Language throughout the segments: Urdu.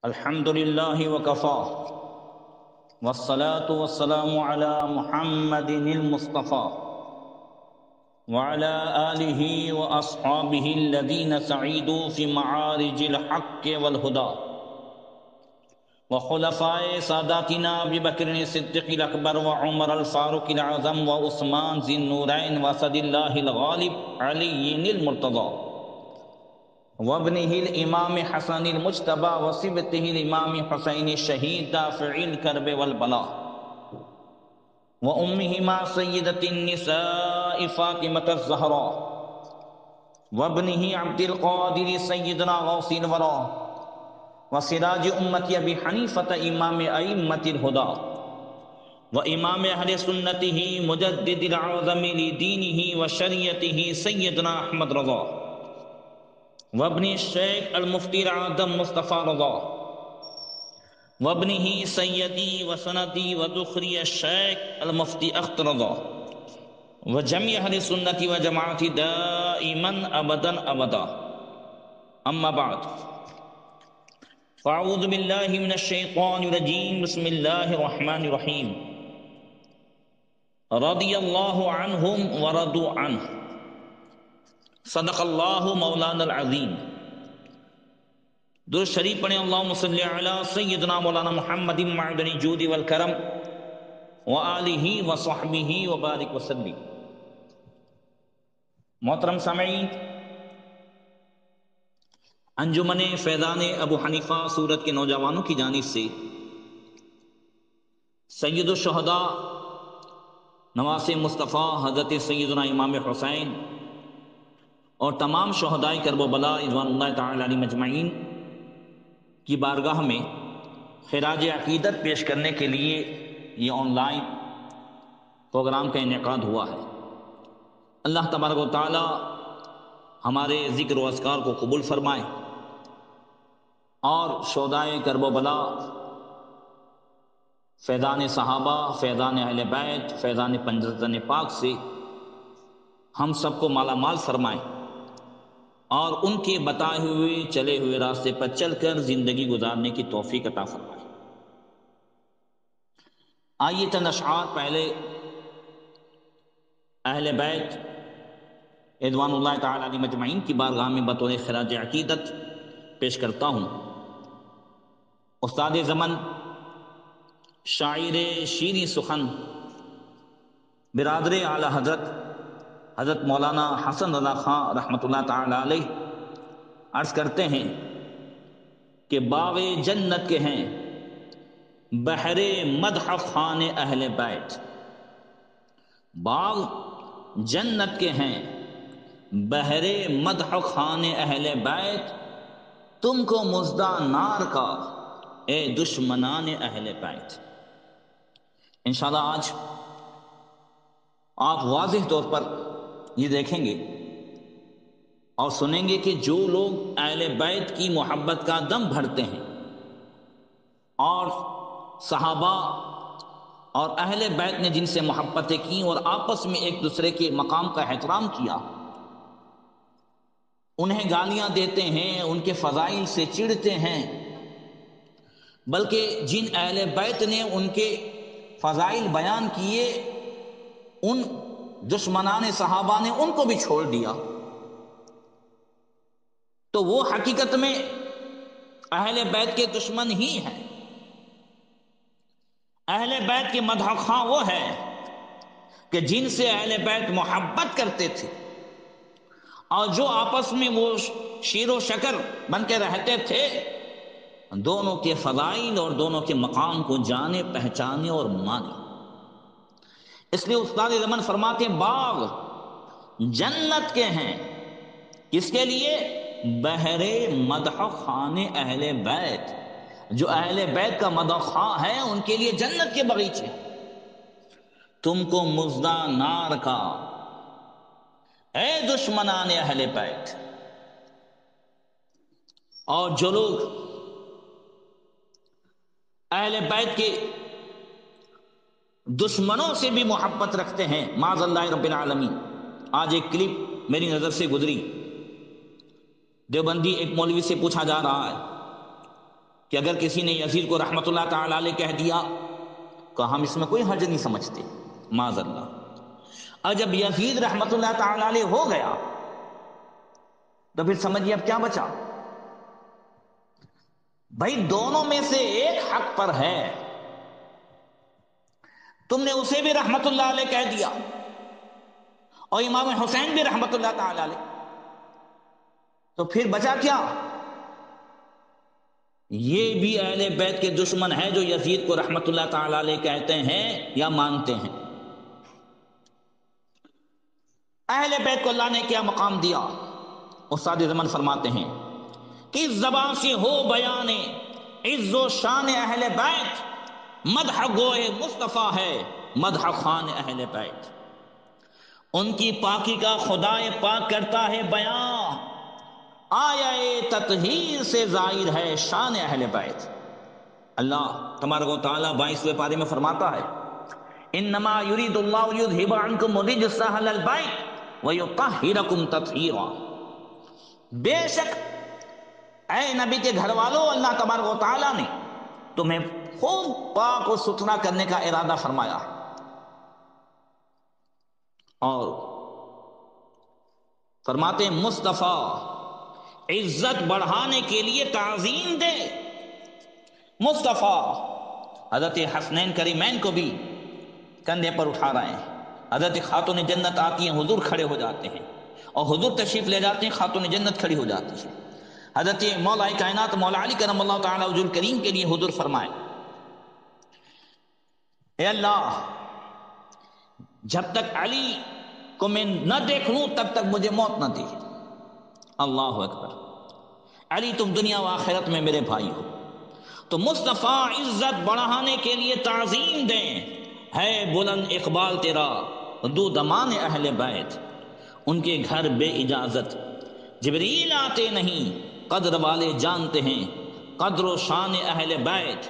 الحمد لله وكفى والصلاة والسلام على محمد المصطفى وعلى آله وأصحابه الذين سعيدوا في معارج الحق والهدى وخلفاء ساداتنا أبي بكر الصديق الأكبر وعمر الفاروق الأعظم وعثمان ذي النورين وأسد الله الغالب علي المرتضى وابنه الامام حسن المجتبى وصبته الامام حسین الشہید دافع الکرب والبلاء وامهما سیدۃ النساء فاطمۃ الزہراء وابنه عبد القادر سیدنا غوث الورى وسراج امت ابی حنیفۃ امام ائمۃ الہدى وامام اہل سنته مجدد العظم لدینه وشریعته سیدنا احمد رضا وابن الشیخ المفتی العظم مصطفیٰ رضا وابنه سیدی وسندی ودخری الشیخ المفتی اختر رضا وجميع اہل سنت وجماعت دائما ابدا ابدا اما بعد فاعوذ باللہ من الشیطان الرجیم بسم اللہ الرحمن الرحیم رضی اللہ عنہم ورضوا عنہ صدق اللہ مولانا العظیم۔ درود شریف پڑھیں اللہم صلی علی سیدنا مولانا محمد معدن الجود والکرم وآلہ وصحبہ وبارک وسلم۔ محترم سامعین، انجمن فیضان ابو حنیفہ سورت کے نوجوانوں کی جانب سے سید الشہداء نواس مصطفیٰ حضرت سیدنا امام حسین اور تمام شہداء کرب و بلا رضوان اللہ تعالی علیہم اجمعین کی بارگاہ میں خراج عقیدت پیش کرنے کے لیے یہ آن لائن پروگرام کا انعقاد ہوا ہے۔ اللہ تبارک و تعالی ہمارے ذکر و اذکار کو قبول فرمائے اور شہداء کرب و بلا، فیضان صحابہ، فیضان اہل بیت، فیضان پنجتن پاک سے ہم سب کو مالا مال فرمائے اور ان کے بتائے ہوئے چلے ہوئے راستے پر چل کر زندگی گزارنے کی توفیق عطا فرمائے۔ آئیے چند اشعار پہلے اہل بیت رضوان اللہ تعالی علیہم اجمعین کی بارگاہ میں بطور خراج عقیدت پیش کرتا ہوں۔ استاد زمن، شاعر شیریں سخن، برادر اعلی حضرت مولانا حسن رضا خان رحمۃ اللہ تعالی علیہ عرض کرتے ہیں کہ باغ جنت کے ہیں بحر مدح خان اہل بیت، باغ جنت کے ہیں بحر مدح خان اہل بیت، تم کو مژدہ نار کا اے دشمنان اہل بیت۔ انشاءاللہ آج آپ واضح طور پر یہ دیکھیں گے اور سنیں گے کہ جو لوگ اہل بیت کی محبت کا دم بھرتے ہیں اور صحابہ اور اہل بیت نے جن سے محبتیں کی اور آپس میں ایک دوسرے کے مقام کا احترام کیا، انہیں گالیاں دیتے ہیں، ان کے فضائل سے چڑھتے ہیں، بلکہ جن اہل بیت نے ان کے فضائل بیان کیے، ان دشمنان صحابہ نے ان کو بھی چھوڑ دیا، تو وہ حقیقت میں اہل بیت کے دشمن ہی ہیں۔ اہل بیت کے مدح خواں وہ ہے کہ جن سے اہل بیت محبت کرتے تھے اور جو آپس میں وہ شیر و شکر بن کے رہتے تھے، دونوں کے فضائل اور دونوں کے مقام کو جانے، پہچانے اور مانے۔ اس لیے استاد زمن فرماتے ہیں باغ جنت کے ہیں، کس کے لیے؟ بحر مدح خان اہل بیت، جو اہل بیت کا مدح خواں ہے ان کے لیے جنت کے باغیچے، تم کو مژدہ نار کا اے دشمنان اہل بیت۔ اور جو لوگ اہل بیت کے دشمنوں سے بھی محبت رکھتے ہیں، معاذ اللہ رب العالمین۔ آج ایک کلپ میری نظر سے گزری، دیوبندی ایک مولوی سے پوچھا جا رہا ہے کہ اگر کسی نے یزید کو رحمت اللہ تعالی علیہ کہہ دیا تو ہم اس میں کوئی حرج نہیں سمجھتے، معاذ اللہ۔ اور جب یزید رحمت اللہ تعالی علیہ ہو گیا تو پھر سمجھیے اب کیا بچا؟ بھائی دونوں میں سے ایک حق پر ہے، تم نے اسے بھی رحمت اللہ علیہ کہہ دیا اور امام حسین بھی رحمت اللہ تعالی علیہ، تو پھر بچا کیا؟ یہ بھی اہل بیت کے دشمن ہے جو یزید کو رحمت اللہ تعالی علیہ کہتے ہیں یا مانتے ہیں۔ اہل بیت کو اللہ نے کیا مقام دیا؟ استاد زمن فرماتے ہیں کہ اس زبان سے ہو بیان عز و شان اہل بیت، مدح گوئے مصطفیٰ ہے مدح خوان اہل بیت، ان کی پاکی کا خدا پاک کرتا ہے بیان، آیا تطہیر سے ظاہر ہے شان اہل بیت۔ اللہ تبارک و تعالیٰ 22ویں پارے میں فرماتا ہے انما یرید اللہ لیذھب عنکم الرجس اہل البیت ویطہرکم تطہیرا، بے شک اے نبی کے گھر والوں، اللہ تبارک و تعالیٰ نے تمہیں خوب پاک و ستھرا کرنے کا ارادہ فرمایا ہے، اور فرماتے ہیں مصطفیٰ عزت بڑھانے کے لیے تعظیم دے۔ مصطفیٰ حضرت حسنین کریمین کو بھی کندھے پر اٹھا رہے ہیں، حضرت خاتون جنت آتی ہیں، حضور کھڑے ہو جاتے ہیں، اور حضور تشریف لے جاتے ہیں، خاتون جنت کھڑی ہو جاتی ہے۔ حضرت مولا کائنات مولا علی کرم اللہ تعالی وجہ الکریم کے لیے حضور فرمائے اے اللہ جب تک علی کو میں نہ دیکھ لوں تب تک مجھے موت نہ دے۔ اللہ اکبر، علی تم دنیا و آخرت میں میرے بھائی ہو، تو مصطفیٰ عزت بڑھانے کے لیے تعظیم دیں، ہے بلند اقبال تیرا دو دمان اہل بیت، ان کے گھر بے اجازت جبریل آتے نہیں، قدر والے جانتے ہیں قدر و شان اہل بیت،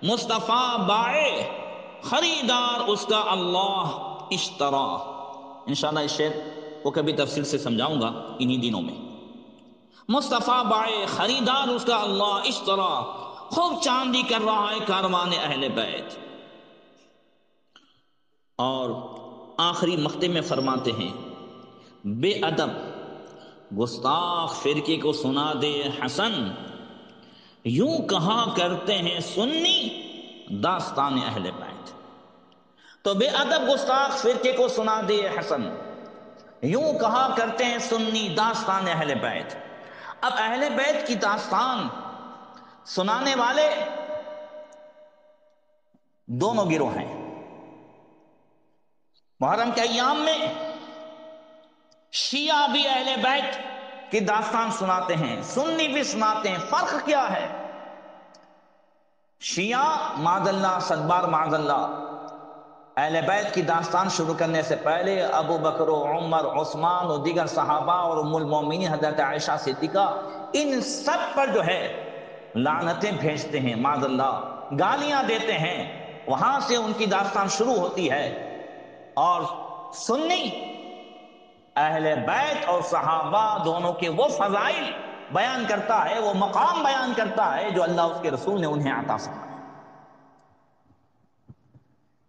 مصطفیٰ بائے خریدار اس کا اللہ اشترا۔ انشاءاللہ اس شعر کو کبھی تفصیل سے سمجھاؤں گا انہی دنوں میں۔ مصطفیٰ بائے خریدار اس کا اللہ اشترا، خوب چاندی کر رہا ہے کاروان اہل بیت۔ اور آخری مقطع میں فرماتے ہیں بے ادب گستاخ فرقے کو سنا دے حسن، یوں کہا کرتے ہیں سنی داستان اہل بیت۔ تو بے ادب گستاخ فرقے کو سنا دے حسن، یوں کہا کرتے ہیں سنی داستان اہل بیت۔ اب اہل بیت کی داستان سنانے والے دونوں گروہ ہیں۔ محرم کے ایام میں شیعہ بھی اہل بیت کی داستان سناتے ہیں، سنی بھی سناتے ہیں۔ فرق کیا ہے؟ شیعہ معاذ اللہ صدبار معاذ اللہ اہل بیت کی داستان شروع کرنے سے پہلے ابو بکر و عمر عثمان و دیگر صحابہ اور ام المومنین حضرت عائشہ صدیقہ ان سب پر جو ہے لعنتیں بھیجتے ہیں، معاذ اللہ گالیاں دیتے ہیں، وہاں سے ان کی داستان شروع ہوتی ہے۔ اور سنی اہل بیت اور صحابہ دونوں کے وہ فضائل بیان کرتا ہے، وہ مقام بیان کرتا ہے جو اللہ اس کے رسول نے انہیں عطا فرمایا۔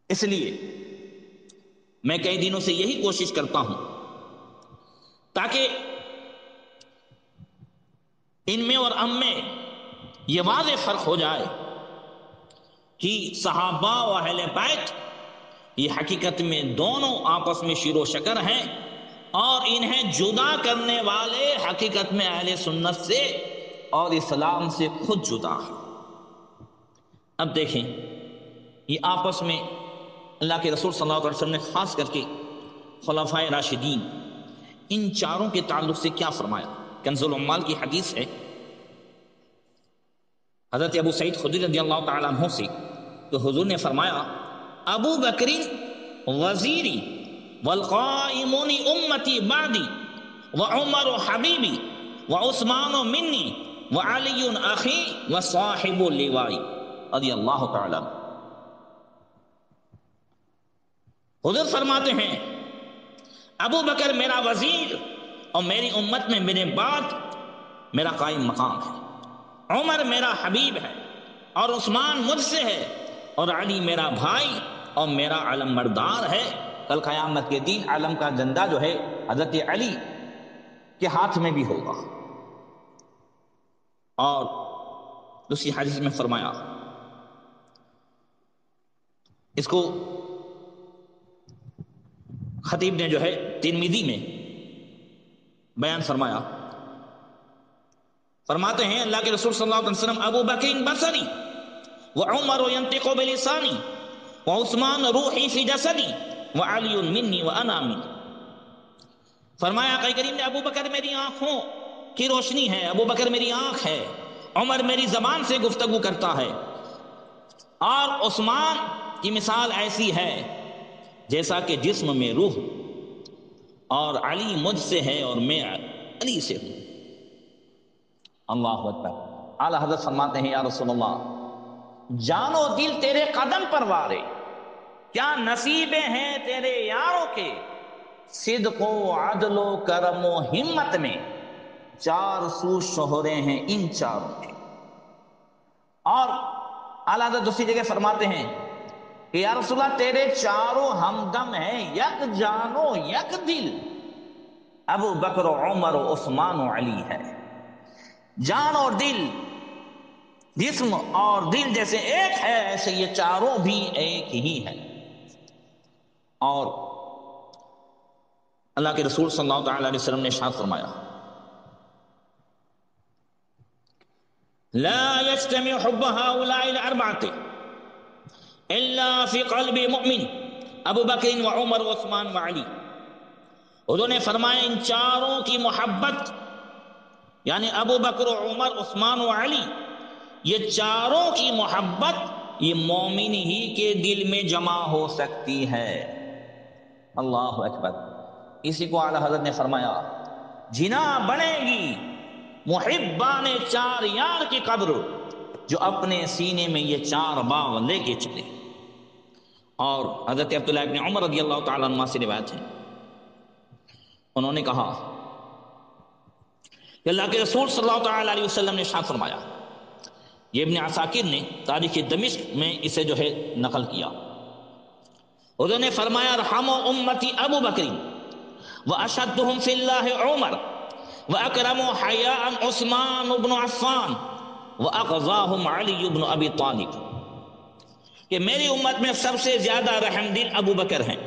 اس لیے میں کئی دنوں سے یہی کوشش کرتا ہوں تاکہ ان میں اور ام میں یہ واضح فرق ہو جائے کہ صحابہ و اہل بیت یہ حقیقت میں دونوں آپس میں شیر و شکر ہیں، اور انہیں جدا کرنے والے حقیقت میں اہل سنت سے اور اسلام سے خود جدا ہیں۔ اب دیکھیں یہ آپس میں اللہ کے رسول صلی اللہ علیہ وسلم نے خاص کر کے خلفائے راشدین ان چاروں کے تعلق سے کیا فرمایا۔ کنز العمال کی حدیث ہے حضرت ابو سعید خدری رضی اللہ تعالیٰ عنہ سے، تو حضور نے فرمایا ابو بکر وزیری والقائمون امتی بعدی وعمر حبیبی وعثمان منی وعلی اخی وصاحب اللوائی رضی اللہ تعالیٰ عنہ۔ حضور فرماتے ہیں ابو بکر میرا وزیر اور میری امت میں میرے بعد میرا قائم مقام ہے، عمر میرا حبیب ہے، اور عثمان مجھ سے ہے، اور علی میرا بھائی اور میرا علم بردار ہے۔ کل قیامت کے دن علم کا جھنڈا جو ہے حضرت علی کے ہاتھ میں بھی ہوگا۔ اور دوسری حدیث میں فرمایا، اس کو خطیب نے جو ہے ترمذی میں بیان فرمایا، فرماتے ہیں اللہ کے رسول صلی اللہ علیہ وسلم ابو بکر بصری وعمر ينطق بلسانی وعثمان روحی فی جسدی وعلی منی وانا منہ۔ فرمایا کہ کریم نے ابو بکر میری آنکھوں کی روشنی ہے، ابو بکر میری آنکھ ہے، عمر میری زبان سے گفتگو کرتا ہے، اور عثمان کی مثال ایسی ہے جیسا کہ جسم میں روح، اور علی مجھ سے ہے اور میں علی سے ہوں۔ اللہ اکبر۔ اعلیٰ حضرت فرماتے ہیں یا رسول اللہ، جان و دل تیرے قدم پر وارے، کیا نصیبیں ہیں تیرے یاروں کے، صدق و عدل و کرم و ہمت میں چار سو شہرے ہیں ان چاروں کے۔ اور اعلیٰ حضرت دوسری جگہ فرماتے ہیں کہ یا رسول اللہ تیرے چاروں ہمدم ہیں، یک جان و یک دل، ابو بکر و عمر و عثمان و علی ہے۔ جان اور دل، جسم اور دل جیسے ایک ہے، ایسے یہ چاروں بھی ایک ہی ہے۔ اور اللہ کے رسول صلی اللہ تعالی علیہ وسلم نے ارشاد فرمایا، لا يجتمع حب هؤلاء الاربعه الا في قلب مؤمن ابو بکر وعمر وعثمان وعلی۔ انہوں نے فرمایا ان چاروں کی محبت، یعنی ابو بکر و عمر عثمان و علی، یہ چاروں کی محبت یہ مومن ہی کے دل میں جمع ہو سکتی ہے۔ اللہ اکبر۔ اسی کو اعلیٰ حضرت نے فرمایا، جنا بنے گی محبان چار یار کی قدر، جو اپنے سینے میں یہ چار باغ لے کے چلے۔ اور حضرت عبداللہ ابن عمر رضی اللہ تعالیٰ عنہ سے روایت ہے، انہوں نے کہا کہ اللہ کے رسول صلی اللہ تعالیٰ علیہ وسلم نے ارشاد فرمایا، یہ ابن عساکر نے تاریخ دمشق میں اسے جو ہے نقل کیا، انہوں نے فرمایا ارحم امتی ابو بکر واشدهم فی اللہ عمر واکرم حیاء عثمان بن عفان واقضاهم علی بن ابی طالب، کہ میری امت میں سب سے زیادہ رحم دل ابو بکر ہیں،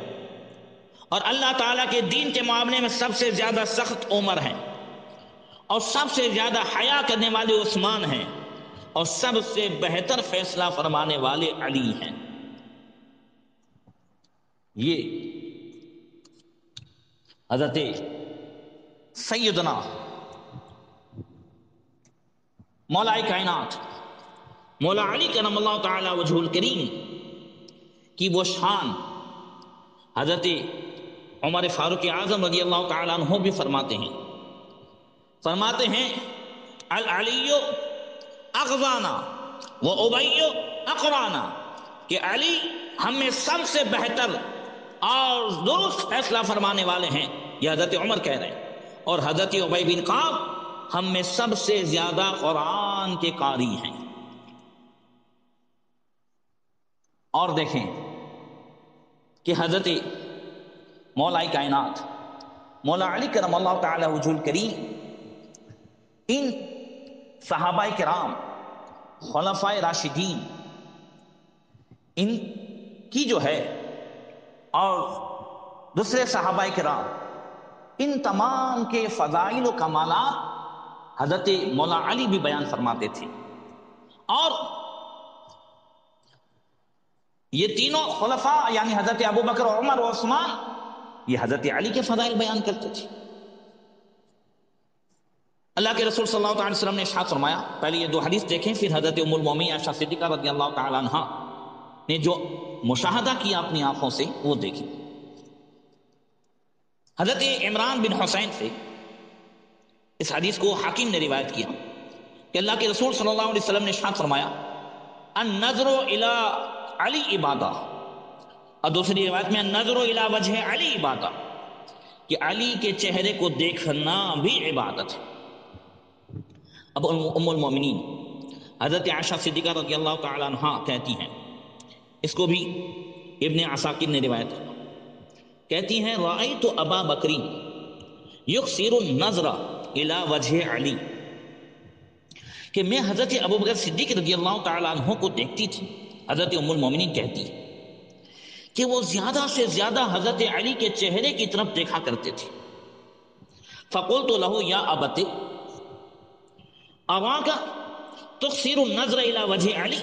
اور اللہ تعالیٰ کے دین کے معاملے میں سب سے زیادہ سخت عمر ہیں، اور سب سے زیادہ حیا کرنے والے عثمان ہیں، اور سب سے بہتر فیصلہ فرمانے والے علی ہیں۔ یہ حضرت سیدنا مولا کائنات مولا علی کرم اللہ تعالی وجہ الکریم کی وہ شان حضرت عمر فاروق اعظم رضی اللہ تعالیٰ عنہ بھی فرماتے ہیں العلی اغزانا و ابی اقرانا، کہ علی ہم میں سب سے بہتر اور درست فیصلہ فرمانے والے ہیں، یہ حضرت عمر کہہ رہے ہیں، اور حضرت ابی بن کعب ہم میں سب سے زیادہ قرآن کے قاری ہیں۔ اور دیکھیں کہ حضرت مولا کائنات مولا علی کرم اللہ تعالی وجہ الکریم ان صحابہ کرام خلفائے راشدین ان کی جو ہے اور دوسرے صحابہ کرام ان تمام کے فضائل و کمالات حضرت مولا علی بھی بیان فرماتے تھے، اور یہ تینوں خلفاء یعنی حضرت ابو بکر عمر و عثمان یہ حضرت علی کے فضائل بیان کرتے تھے۔ اللہ کے رسول صلی اللہ علیہ وسلم نے ارشاد فرمایا، پہلے یہ دو حدیث دیکھیں، پھر حضرت ام المومنین عائشہ صدیقہ رضی اللہ تعالی عنہا نے جو مشاہدہ کیا اپنی آنکھوں سے وہ دیکھیں۔ حضرت عمران بن حسین سے اس حدیث کو حاکم نے روایت کیا کہ اللہ کے رسول صلی اللہ علیہ وسلم نے ارشاد فرمایا، النظر الی علی عبادہ، اور دوسری روایت میں النظر الی وجہ علی عبادہ، کہ علی کے چہرے کو دیکھنا بھی عبادت ہے۔ اب ام المومنین حضرت عائشہ صدیقہ رضی اللہ تعالی عنہا کہتی ہیں، اس کو بھی ابن عساکر نے روایت کیا، کہتی ہیں رأیت ابا بکر یکثر النظر الی وجہ علی، کہ میں حضرت ابو بکر صدیق رضی اللہ تعالی عنہ کو دیکھتی تھی، حضرت ام المومنین کہتی ہے کہ وہ زیادہ سے زیادہ حضرت علی کے چہرے کی طرف دیکھا کرتے تھے۔ فقلت له یا ابت اواک تکثر النظر الی وجہ علی،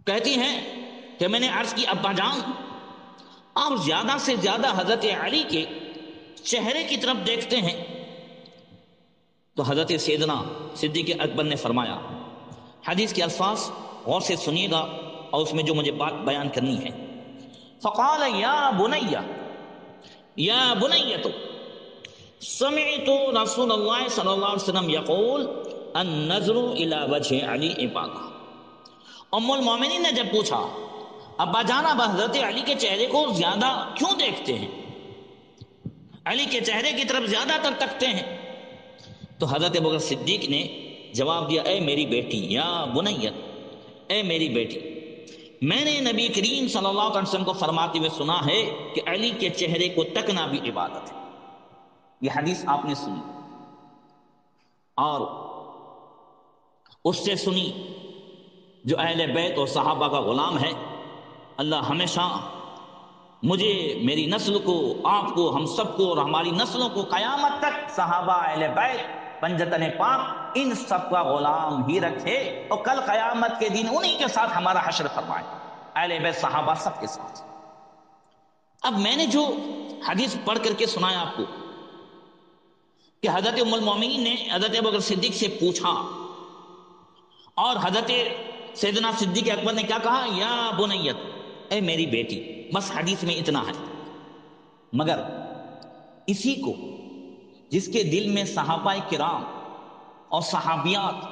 کہتی ہیں کہ میں نے عرض کی ابا جان آپ زیادہ سے زیادہ حضرت علی کے چہرے کی طرف دیکھتے ہیں؟ تو حضرت سیدنا صدیق اکبر نے فرمایا، حدیث کے الفاظ غور سے سنیے گا اور اس میں جو مجھے بات بیان کرنی ہے، فقال یا بنیہ یا بنیۃ سمعت رسول اللہ صلی اللہ علیہ وسلم یقول النظر الی وجہ علی عبادہ۔ ام المومنین نے جب پوچھا ابا جان آپ حضرت علی کے چہرے کو زیادہ کیوں دیکھتے ہیں، علی کے چہرے کی طرف زیادہ تر تکتے ہیں، تو حضرت ابوبکر صدیق نے جواب دیا، اے میری بیٹی، یا بنیت، اے میری بیٹی، میں نے نبی کریم صلی اللہ علیہ وسلم کو فرماتے ہوئے سنا ہے کہ علی کے چہرے کو تکنا بھی عبادت ہے۔ یہ حدیث آپ نے سنی اور اس سے سنی جو اہل بیت اور صحابہ کا غلام ہے، اللہ ہمیشہ مجھے، میری نسل کو، آپ کو، ہم سب کو اور ہماری نسلوں کو قیامت تک صحابہ، اہل بیت، پنجتن پاک، ان سب کا غلام ہی رکھے اور کل قیامت کے دن انہی کے ساتھ ہمارا حشر فرمائے، اہل بیت صحابہ سب کے ساتھ۔ اب میں نے جو حدیث پڑھ کر کے سنایا آپ کو کہ حضرت ام المومنین نے حضرت ابوبکر صدیق سے پوچھا اور حضرت سیدنا صدیق اکبر نے کیا کہا، یا بنیت، اے میری بیٹی، بس حدیث میں اتنا ہے۔ مگر اسی کو جس کے دل میں صحابہ کرام اور صحابیات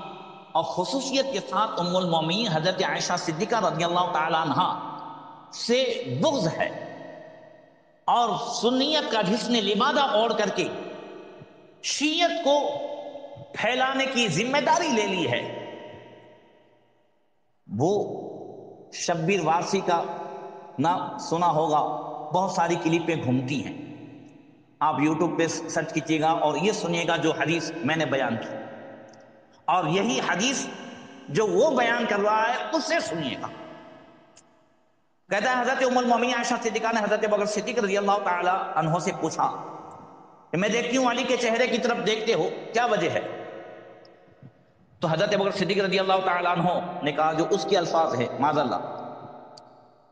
اور خصوصیت کے ساتھ ام المومنین حضرت عائشہ صدیقہ رضی اللہ تعالی عنہا سے بغض ہے اور سنیت کا جس نے لبادہ اوڑھ کر کے شیعت کو پھیلانے کی ذمہ داری لے لی ہے، وہ شبیر وارسی کا نام سنا ہوگا، بہت ساری کلپیں گھومتی ہیں، آپ یوٹیوب پہ سرچ کیجیے گا اور یہ سنیے گا جو حدیث میں نے بیان کی، اور یہی حدیث جو وہ بیان کر رہا ہے اس سے سنیے گا۔ کہتا ہے حضرت ام المومنین عائشہ صدیقہ نے حضرت ابوبکر صدیق رضی اللہ تعالی عنہ سے پوچھا کہ میں دیکھتی ہوں علی کے چہرے کی طرف دیکھتے ہو، کیا وجہ ہے؟ تو حضرت ابوبکر صدیق رضی اللہ تعالی عنہ نے کہا جو اس کے الفاظ ہے معاذ اللہ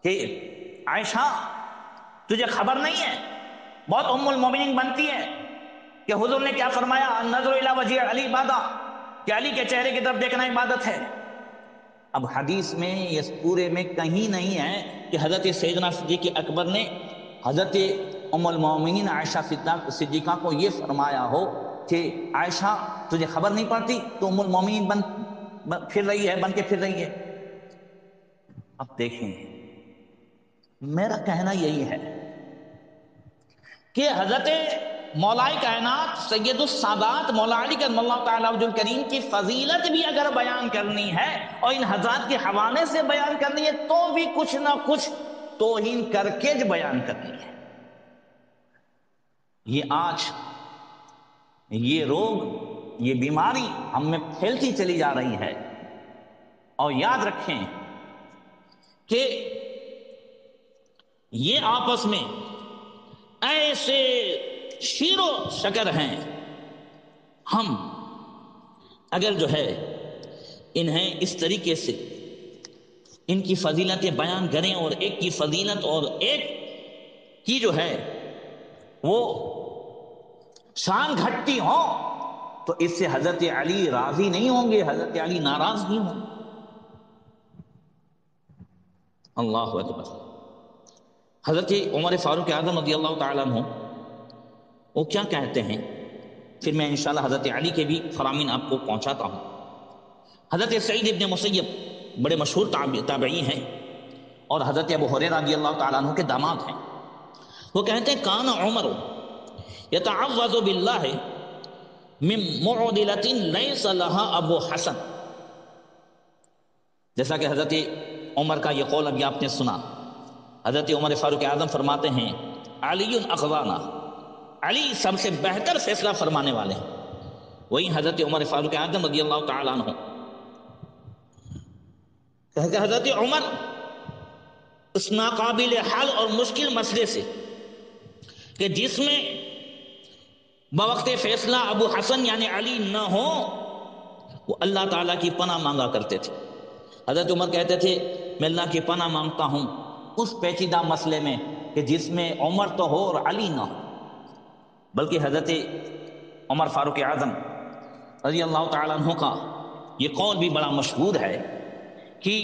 کہ عائشہ تجھے خبر نہیں ہے، بہت ام المومنین بنتی ہے کہ حضور نے کیا فرمایا، النظر الی وجہ علی عبادہ، کہ علی کے چہرے کی طرف دیکھنا عبادت ہے۔ اب حدیث میں اس پورے میں کہیں نہیں ہے کہ حضرت سیدنا صدیق اکبر نے حضرت ام المومنین عائشہ صدیقہ کو یہ فرمایا ہو کہ عائشہ تجھے خبر نہیں پڑتی تو ام المومنین بن کے پھر رہی ہے۔ اب دیکھیں، میرا کہنا یہی ہے کہ حضرت مولائے کائنات سید السادات مولا علی کرم اللہ تعالی وجہ الکریم کی فضیلت بھی اگر بیان کرنی ہے اور ان حضرات کے حوالے سے بیان کرنی ہے تو بھی کچھ نہ کچھ توہین کر کے بیان کرنی ہے۔ یہ آج یہ روگ، یہ بیماری ہم میں پھیلتی چلی جا رہی ہے، اور یاد رکھیں کہ یہ آپس میں ایسے شیر و شکر ہیں، ہم اگر جو ہے انہیں اس طریقے سے ان کی فضیلتیں بیان کریں اور ایک کی فضیلت اور ایک کی جو ہے وہ شان گھٹتی ہو تو اس سے حضرت علی راضی نہیں ہوں گے، حضرت علی ناراض نہیں ہوں گے۔ اللہ اکبر۔ حضرت عمر فاروق اعظم رضی اللہ تعالیٰ عنہ وہ کیا کہتے ہیں، پھر میں انشاءاللہ حضرت علی کے بھی فرامین آپ کو پہنچاتا ہوں۔ حضرت سعید ابن مسیب بڑے مشہور تابعی ہیں اور حضرت ابو ہریرہ رضی اللہ تعالیٰ عنہ کے داماد ہیں، وہ کہتے ہیں کان عمر یتعوذ باللہ من معضلۃ لیس لها ابو حسن، جیسا کہ حضرت عمر کا یہ قول ابھی آپ نے سنا. حضرت عمر فاروق اعظم فرماتے ہیں علی اقضانا، علی سب سے بہتر فیصلہ فرمانے والے ہیں. وہی حضرت عمر فاروق اعظم رضی اللہ تعالیٰ عنہ کہ حضرت عمر اس ناقابل حل اور مشکل مسئلے سے کہ جس میں بوقت فیصلہ ابو حسن یعنی علی نہ ہو، وہ اللہ تعالیٰ کی پناہ مانگا کرتے تھے. حضرت عمر کہتے تھے میں اللہ کی پناہ مانگتا ہوں اس پیچیدہ مسئلے میں کہ جس میں عمر تو ہو اور علی نہ ہو. بلکہ حضرت عمر فاروق اعظم رضی اللہ تعالیٰ عنہ کا یہ قول بھی بڑا مشہور ہے کہ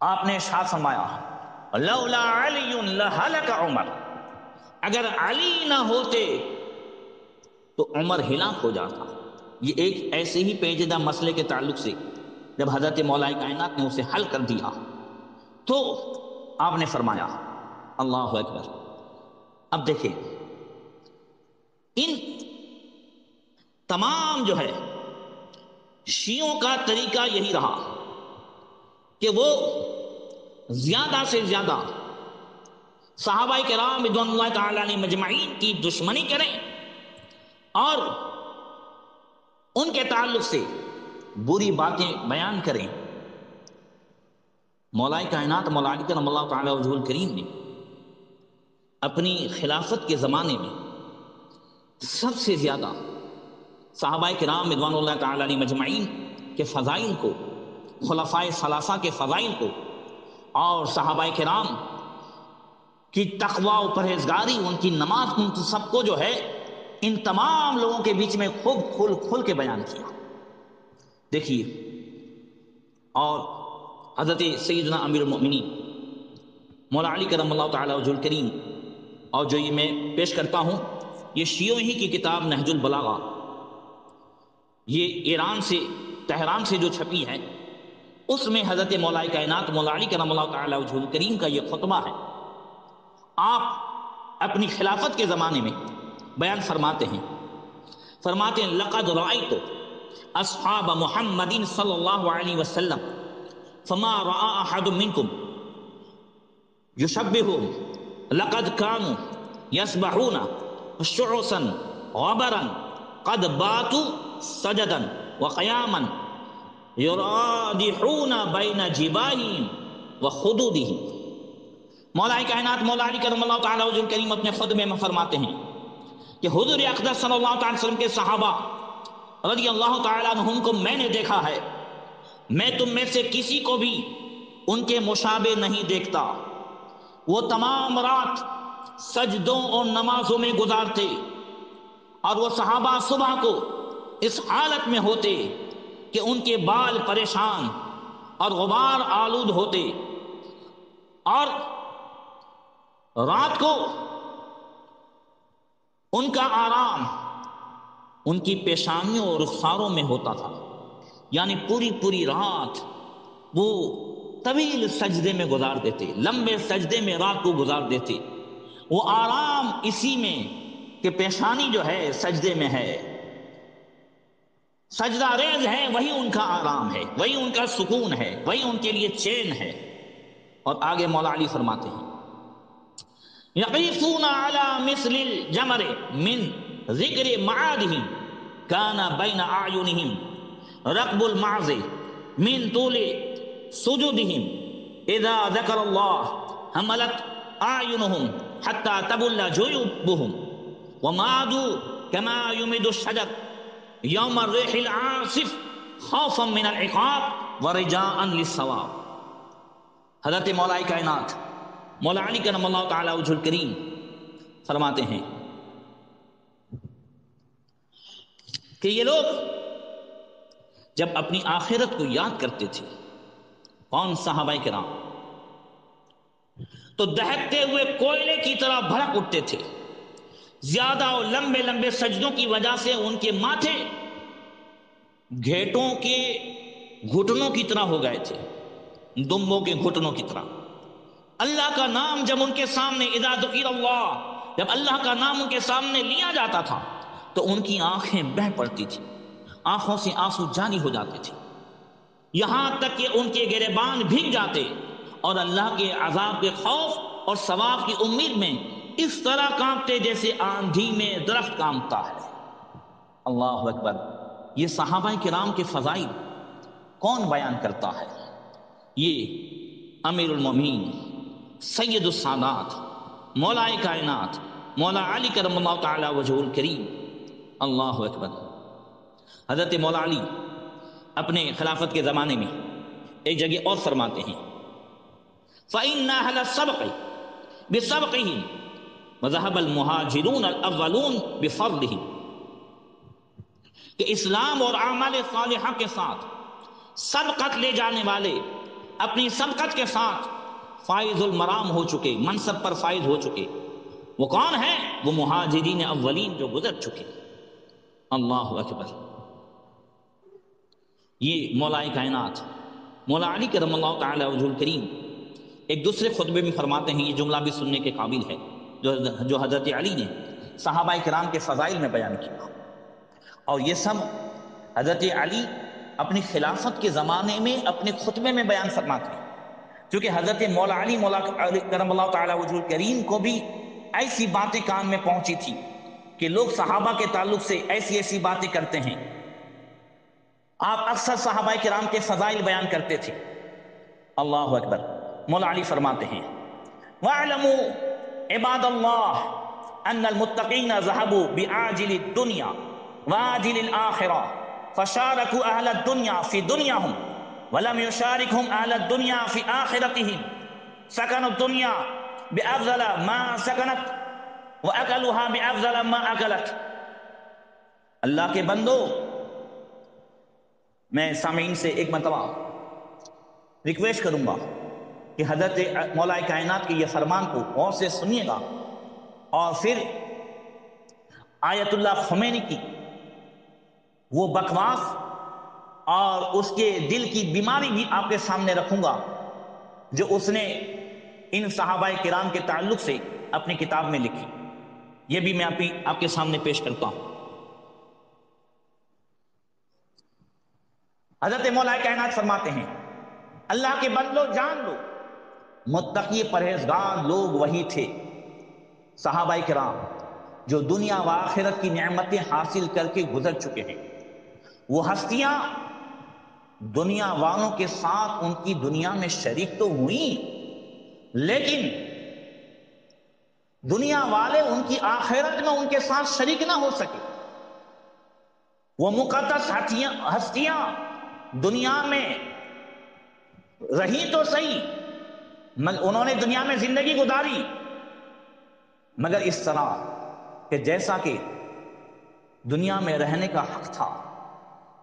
آپ نے ارشاد فرمایا لولا علی لہلک عمر، اگر علی نہ ہوتے تو عمر ہلاک ہو جاتا. یہ ایک ایسے ہی پیچیدہ مسئلے کے تعلق سے جب حضرت مولا کائنات نے اسے حل کر دیا تو آپ نے فرمایا اللہ اکبر. اب دیکھیں ان تمام جو ہے شیعوں کا طریقہ یہی رہا کہ وہ زیادہ سے زیادہ صحابہ کرام رضوان اللہ تعالی علیہم مجمعین کی دشمنی کریں اور ان کے تعلق سے بری باتیں بیان کریں. مولا کائنات مولا علی کرم اللہ تعالی وجہہ الکریم نے اپنی خلافت کے زمانے میں سب سے زیادہ صحابہ کرام رضوان اللہ تعالی علیہم مجمعین کے فضائل کو، خلفائے ثلاثہ کے فضائل کو اور صحابہ کرام کی تقوی و پرہیزگاری، ان کی نماز، ان سب کو جو ہے ان تمام لوگوں کے بیچ میں خوب کھل کے بیان کیا. دیکھیے اور حضرت سیدنا امیر المؤمنین مولا علی کرم اللہ تعالی وجہ الکریم، اور جو یہ میں پیش کرتا ہوں یہ شیعوں ہی کی کتاب نہج البلاغہ، یہ ایران سے تہران سے جو چھپی ہے، اس میں حضرت مولا کائنات مولا علی کرم اللہ تعالی وجہ الکریم کا یہ خطبہ ہے. آپ اپنی خلافت کے زمانے میں بیان فرماتے ہیں لقد رأیت اصحاب محمد صلی اللہ علیہ وسلم فما رأى احد منکم یشبہهم لقد كانوا يسبحون شعثا غبرا قد باتوا سجدا وقیاما یرادحون بین جباہہم وخدودہم. مولا کائنات مولا علی کرم اللہ تعالی وجہ الکریم اپنے خطبے میں فرماتے ہیں کہ حضور اقدس صلی اللہ تعالی وسلم کے صحابہ رضی اللہ تعالی عنہم کو میں نے دیکھا ہے، میں تم میں سے کسی کو بھی ان کے مشابہ نہیں دیکھتا. وہ تمام رات سجدوں اور نمازوں میں گزارتے اور وہ صحابہ صبح کو اس حالت میں ہوتے کہ ان کے بال پریشان اور غبار آلود ہوتے، اور رات کو ان کا آرام ان کی پیشانیوں اور رخساروں میں ہوتا تھا. یعنی پوری رات وہ طویل سجدے میں گزار دیتے، لمبے سجدے میں رات کو گزار دیتے. وہ آرام اسی میں کہ پیشانی جو ہے سجدے میں ہے، سجدہ ریز ہے، وہی ان کا آرام ہے، وہی ان کا سکون ہے، وہی ان کے لیے چین ہے. اور آگے مولا علی فرماتے ہیں یقیفون علی مثل الجمر من ذکر معادہم کان بین اعینہم رقب المعز من طول سجودہم اذا ذکر اللہ حملت اعینہم حتی تبل جیوبہم ومادوا کما یمد الشجر یوم الریح العاصف خوفا من العقاب ورجاء للثواب. حضرت مولا کائنات مولا علی کرم اللہ تعالی وجہ الکریم فرماتے ہیں کہ یہ لوگ جب اپنی آخرت کو یاد کرتے تھے، کون صحابہ کرام، تو دہکتے ہوئے کوئلے کی طرح بھڑک اٹھتے تھے. زیادہ اور لمبے لمبے سجدوں کی وجہ سے ان کے ماتھے گھیٹوں کے گھٹنوں کی طرح ہو گئے تھے، دمبوں کے گھٹنوں کی طرح. اللہ کا نام جب ان کے سامنے اذا ذکر اللہ، جب اللہ کا نام ان کے سامنے لیا جاتا تھا تو ان کی آنکھیں بہہ پڑتی تھی، آنکھوں سے آنسو جاری ہو جاتے تھے، یہاں تک کہ ان کے گریبان بھیگ جاتے اور اللہ کے عذاب کے خوف اور ثواب کی امید میں اس طرح کانپتے جیسے آندھی میں درخت کانپتا ہے۔ اللہ اکبر! یہ صحابہ کرام کے فضائل کون بیان کرتا ہے؟ یہ امیر المومنین سید السادات مولا کائنات مولا علی کرم اللہ تعالی وجہ الکریم، اللہ اکبر! حضرت مولا علی اپنے خلافت کے زمانے میں ایک جگہ اور فرماتے ہیں فَإِنَّ أَهْلَ السَّبْقِ بِسَبْقِهِمْ وَذَهَبَ الْمُهَاجِرُونَ الْأَوَّلُونَ بِفَضْلِهِمْ، کہ اسلام اور اعمال صالحہ کے ساتھ سبقت لے جانے والے اپنی سبقت کے ساتھ فائز المرام ہو چکے، منصب پر فائز ہو چکے، وہ کون ہیں؟ وہ مہاجرین اولین جو گزر چکے۔ اللہ اکبر! یہ مولا کائنات مولا علی کرم اللہ تعالی وجہ الکریم ایک دوسرے خطبے میں فرماتے ہیں، یہ جملہ بھی سننے کے قابل ہے جو حضرت علی نے صحابہ کرام کے فضائل میں بیان کیا، اور یہ سب حضرت علی اپنی خلافت کے زمانے میں اپنے خطبے میں بیان فرماتے ہیں، کیونکہ حضرت مولا علی کرم اللہ تعالی وجہ الکریم کو بھی ایسی باتیں کان میں پہنچی تھی کہ لوگ صحابہ کے تعلق سے ایسی ایسی باتیں کرتے ہیں۔ آپ اکثر صحابہ کرام کے فضائل بیان کرتے تھے۔ اللہ اکبر! مولا علی فرماتے ہیں وَاعْلَمُوا عِبَادَ اللَّهِ أَنَّ الْمُتَّقِينَ ذَهَبُوا بِعَاجِلِ الدُّنْيَا وَعَاجِلِ الْآخِرَةِ فَشَارَكُوا أَهْلَ الدُّنْيَا فِي دُنْيَاهُمْ وَلَمْ يُشَارِكْهُمْ أَهْلَ الدُّنْيَا فِي آخِرَتِهِمْ، سَكَنُوا الدُّنْيَا بِأَفْضَلَ مَا سَكَنَتْ وَأَكَلُوهَا بِأَفْضَلَ مَا أَكَلَتْ۔ اللہ کے بندو، میں سامعین سے ایک مرتبہ ریکویسٹ کروں گا کہ حضرت مولا کائنات کے یہ فرمان کو غور سے سنیے گا، اور پھر آیت اللہ خمینی کی وہ بکواس اور اس کے دل کی بیماری بھی آپ کے سامنے رکھوں گا جو اس نے ان صحابہ کرام کے تعلق سے اپنی کتاب میں لکھی، یہ بھی میں آپ کے سامنے پیش کرتا ہوں۔ حضرت مولا کائنات فرماتے ہیں اللہ کے بندو جان لو، متقی پرہیزگار لوگ وہی تھے صحابہ کرام جو دنیا و آخرت کی نعمتیں حاصل کر کے گزر چکے ہیں۔ وہ ہستیاں دنیا والوں کے ساتھ ان کی دنیا میں شریک تو ہوئیں، لیکن دنیا والے ان کی آخرت میں ان کے ساتھ شریک نہ ہو سکے۔ وہ مقدس ہستیاں دنیا میں رہی تو صحیح، انہوں نے دنیا میں زندگی گزاری، مگر اس طرح کہ جیسا کہ دنیا میں رہنے کا حق تھا،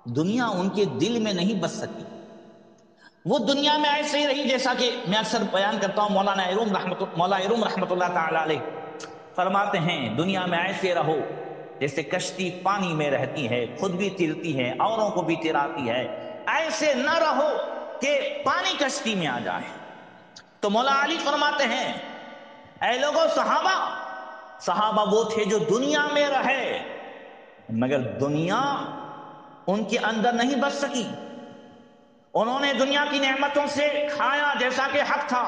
دنیا ان کے دل میں نہیں بس سکی۔ وہ دنیا میں ایسے ہی رہی جیسا کہ میں اکثر بیان کرتا ہوں، مولا ارم رحمۃ اللہ تعالی علیہ فرماتے ہیں دنیا میں ایسے رہو جیسے کشتی پانی میں رہتی ہے، خود بھی تیرتی ہے، اوروں کو بھی تیراتی ہے، ایسے نہ رہو کہ پانی کشتی میں آ جائے۔ تو مولا علی فرماتے ہیں اے لوگوں، صحابہ وہ تھے جو دنیا میں رہے، مگر دنیا ان کے اندر نہیں بس سکی۔ انہوں نے دنیا کی نعمتوں سے کھایا جیسا کہ حق تھا،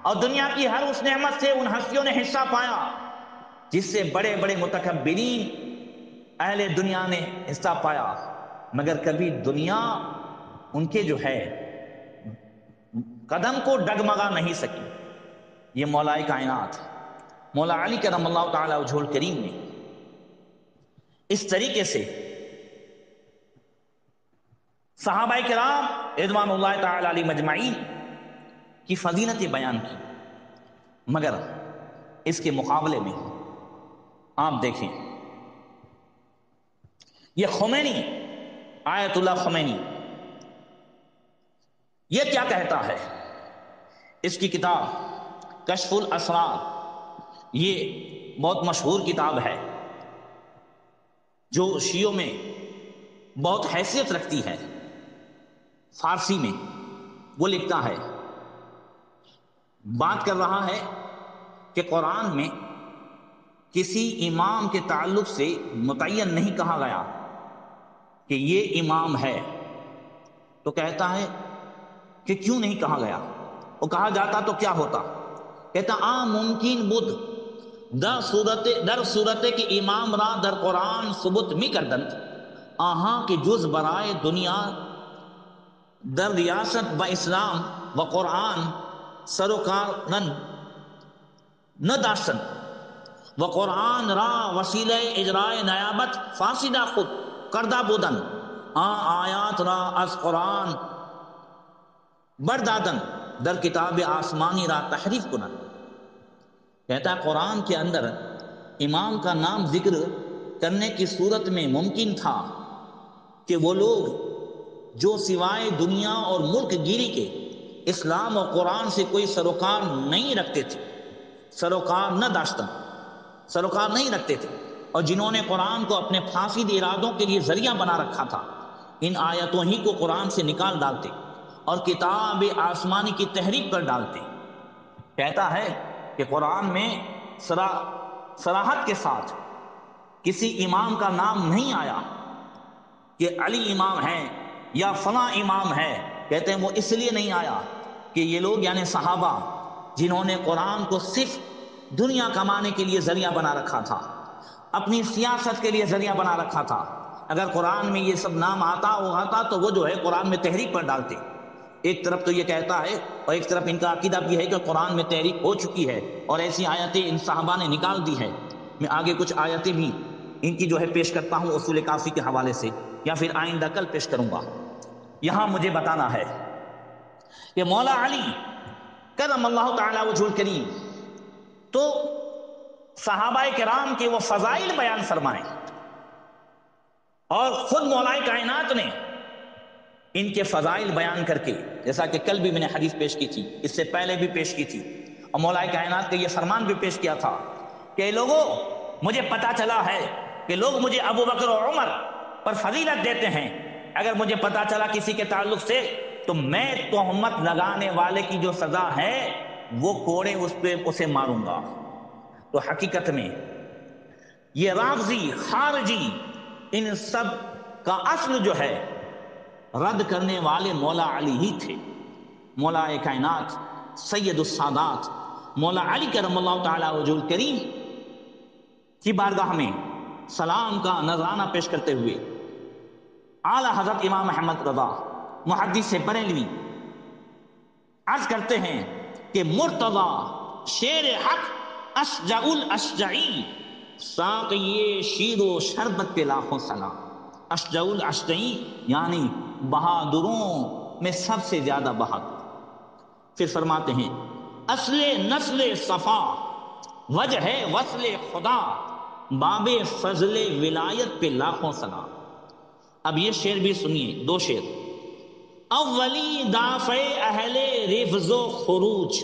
اور دنیا کی ہر اس نعمت سے ان ہستیوں نے حصہ پایا جس سے بڑے بڑے متکبرین اہل دنیا نے حصہ پایا، مگر کبھی دنیا ان کے جو ہے قدم کو ڈگمگا نہیں سکی۔ یہ مولا کائنات مولا علی کرم اللہ تعالی وجہ الکریم نے اس طریقے سے صحابہ کرام رضوان اللہ تعالی علیہ مجمعین کی فضیلتیں بیان کی، مگر اس کے مقابلے میں آپ دیکھیں یہ خمینی، آیت اللہ خمینی، یہ کیا کہتا ہے؟ اس کی کتاب کشف الاسرار، یہ بہت مشہور کتاب ہے جو شیعوں میں بہت حیثیت رکھتی ہے، فارسی میں وہ لکھتا ہے، بات کر رہا ہے کہ قرآن میں کسی امام کے تعلق سے متعین نہیں کہا گیا کہ یہ امام ہے، تو کہتا ہے کہ کیوں نہیں کہا گیا؟ وہ کہا جاتا تو کیا ہوتا؟ کہتا ممکن بدھ در صورت کہ امام را در قرآن ثبت می کردند آہاں کہ جز برائے دنیا در ریاست و اسلام و قرآن سروکارن نہ داشتن و قرآن را وسیلہ اجرائے نیابت فاسدہ خود کردہ بودن آیات را از قرآن بردادن در کتاب آسمانی را تحریف کنن۔ کہتا ہے قرآن کے اندر امام کا نام ذکر کرنے کی صورت میں ممکن تھا کہ وہ لوگ جو سوائے دنیا اور ملک گیری کے اسلام اور قرآن سے کوئی سروکار نہیں رکھتے تھے، سروکار نہیں رکھتے تھے، اور جنہوں نے قرآن کو اپنے فاسد ارادوں کے لیے ذریعہ بنا رکھا تھا، ان آیتوں ہی کو قرآن سے نکال ڈالتے اور کتاب آسمانی کی تحریف کر ڈالتے۔ کہتا ہے کہ قرآن میں صراحت کے ساتھ کسی امام کا نام نہیں آیا کہ علی امام ہے یا فلاں امام ہے۔ کہتے ہیں وہ اس لیے نہیں آیا کہ یہ لوگ یعنی صحابہ جنہوں نے قرآن کو صرف دنیا کمانے کے لیے ذریعہ بنا رکھا تھا، اپنی سیاست کے لیے ذریعہ بنا رکھا تھا، اگر قرآن میں یہ سب نام آتا تو وہ جو ہے قرآن میں تحریف پر ڈالتے۔ ایک طرف تو یہ کہتا ہے اور ایک طرف ان کا عقیدہ بھی ہے کہ قرآن میں تحریف ہو چکی ہے اور ایسی آیتیں ان صحابہ نے نکال دی ہے۔ میں آگے کچھ آیتیں بھی ان کی جو ہے پیش کرتا ہوں اصول کافی کے حوالے سے، یا پھر آئندہ کل پیش کروں گا۔ یہاں مجھے بتانا ہے کہ مولا علی کرم اللہ تعالی وجہ الکریم تو صحابہ کرام کے وہ فضائل بیان فرمائیں، اور خود مولا کائنات نے ان کے فضائل بیان کر کے، جیسا کہ کل بھی میں نے حدیث پیش کی تھی، اس سے پہلے بھی پیش کی تھی، اور مولا کائنات کا یہ فرمان بھی پیش کیا تھا کہ لوگوں مجھے پتا چلا ہے کہ لوگ مجھے ابو بکر اور عمر پر فضیلت دیتے ہیں، اگر مجھے پتا چلا کسی کے تعلق سے تو میں تہمت لگانے والے کی جو سزا ہے وہ کوڑے اسے ماروں گا۔ تو حقیقت میں یہ رافضی خارجی ان سب کا اصل جو ہے رد کرنے والے مولا علی ہی تھے۔ مولا کائنات سید السادات مولا علی کرم اللہ تعالی وجہ الکریم کی بارگاہ میں سلام کا نذرانہ پیش کرتے ہوئے اعلی حضرت امام احمد رضا محدث بریلوی عرض کرتے ہیں کہ مرتضی شیر حق اشجع الاشجعی ساقی شیر و شربت پہ لاکھوں سلام۔ اشجع الاشجعی یعنی بہادروں میں سب سے زیادہ بہادر۔ پھر فرماتے ہیں اصل نسل صفا وجہ ہے وصل خدا باب فضل ولایت پہ لاکھوں سلام۔ اب یہ شعر بھی سنیے، دو شعر۔ اولی دافع اہل رفض و خروج،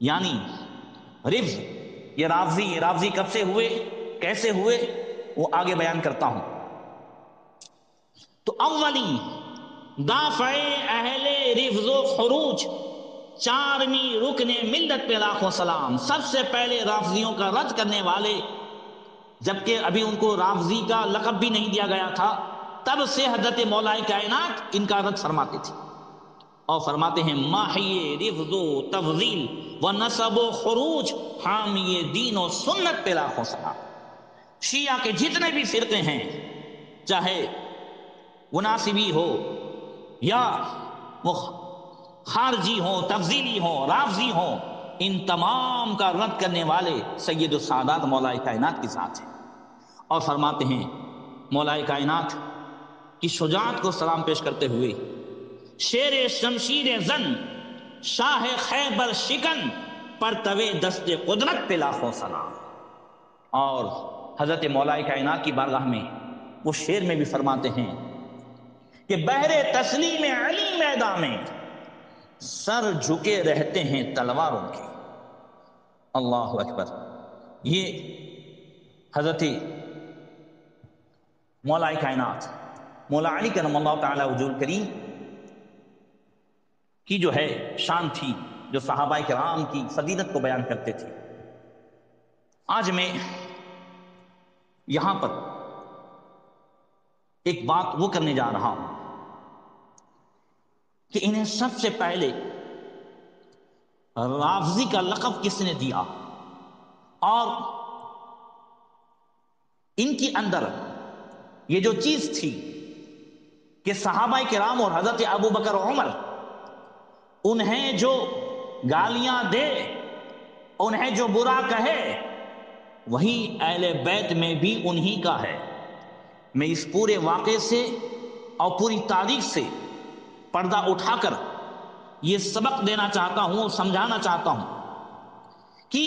یعنی رفض یہ رافضی کب سے ہوئے، کیسے ہوئے، وہ آگے بیان کرتا ہوں۔ تو اولی دافع اہل رفض و خروج، چارمی رکن ملت پہ لاکھوں سلام۔ سب سے پہلے رافضیوں کا رد کرنے والے، جبکہ ابھی ان کو رافضی کا لقب بھی نہیں دیا گیا تھا، تب سے حضرت مولا کائنات ان کا رد فرماتے تھے، اور فرماتے ہیں ماحی رفض و تفضیل و نسب و خروج حامی دین و سنت پہ لاکھوں سلام۔ شیعہ کے جتنے بھی فرقے ہیں، چاہے وہ ناصبی ہو یا وہ خارجی ہو، تفضیلی ہو، رافضی ہو، ان تمام کا رد کرنے والے سید السادات مولا کائنات کی ذات ہے۔ اور فرماتے ہیں مولا کائنات کی شجاعت کو سلام پیش کرتے ہوئے شیر شمشیر زن شاہ خیبر شکن پر توے دست قدرت پہ لاکھوں سلام۔ اور حضرت مولا کائنات کی بارگاہ میں وہ شعر میں بھی فرماتے ہیں کہ بحر تسلیم علی میدان میں سر جھکے رہتے ہیں تلواروں کے۔ اللہ اکبر۔ یہ حضرت مولا کائنات مولا علی کرم اللہ تعالی وجہ الکریم کی جو ہے شان تھی، جو صحابہ کرام کی فضیلت کو بیان کرتے تھے۔ آج میں یہاں پر ایک بات وہ کرنے جا رہا ہوں کہ انہیں سب سے پہلے رافضی کا لقب کس نے دیا، اور ان کی اندر یہ جو چیز تھی کہ صحابہ کرام اور حضرت ابو بکر و عمر انہیں جو گالیاں دے، انہیں جو برا کہے، وہی اہل بیت میں بھی انہی کا ہے۔ میں اس پورے واقعے سے اور پوری تاریخ سے پردہ اٹھا کر یہ سبق دینا چاہتا ہوں اور سمجھانا چاہتا ہوں کہ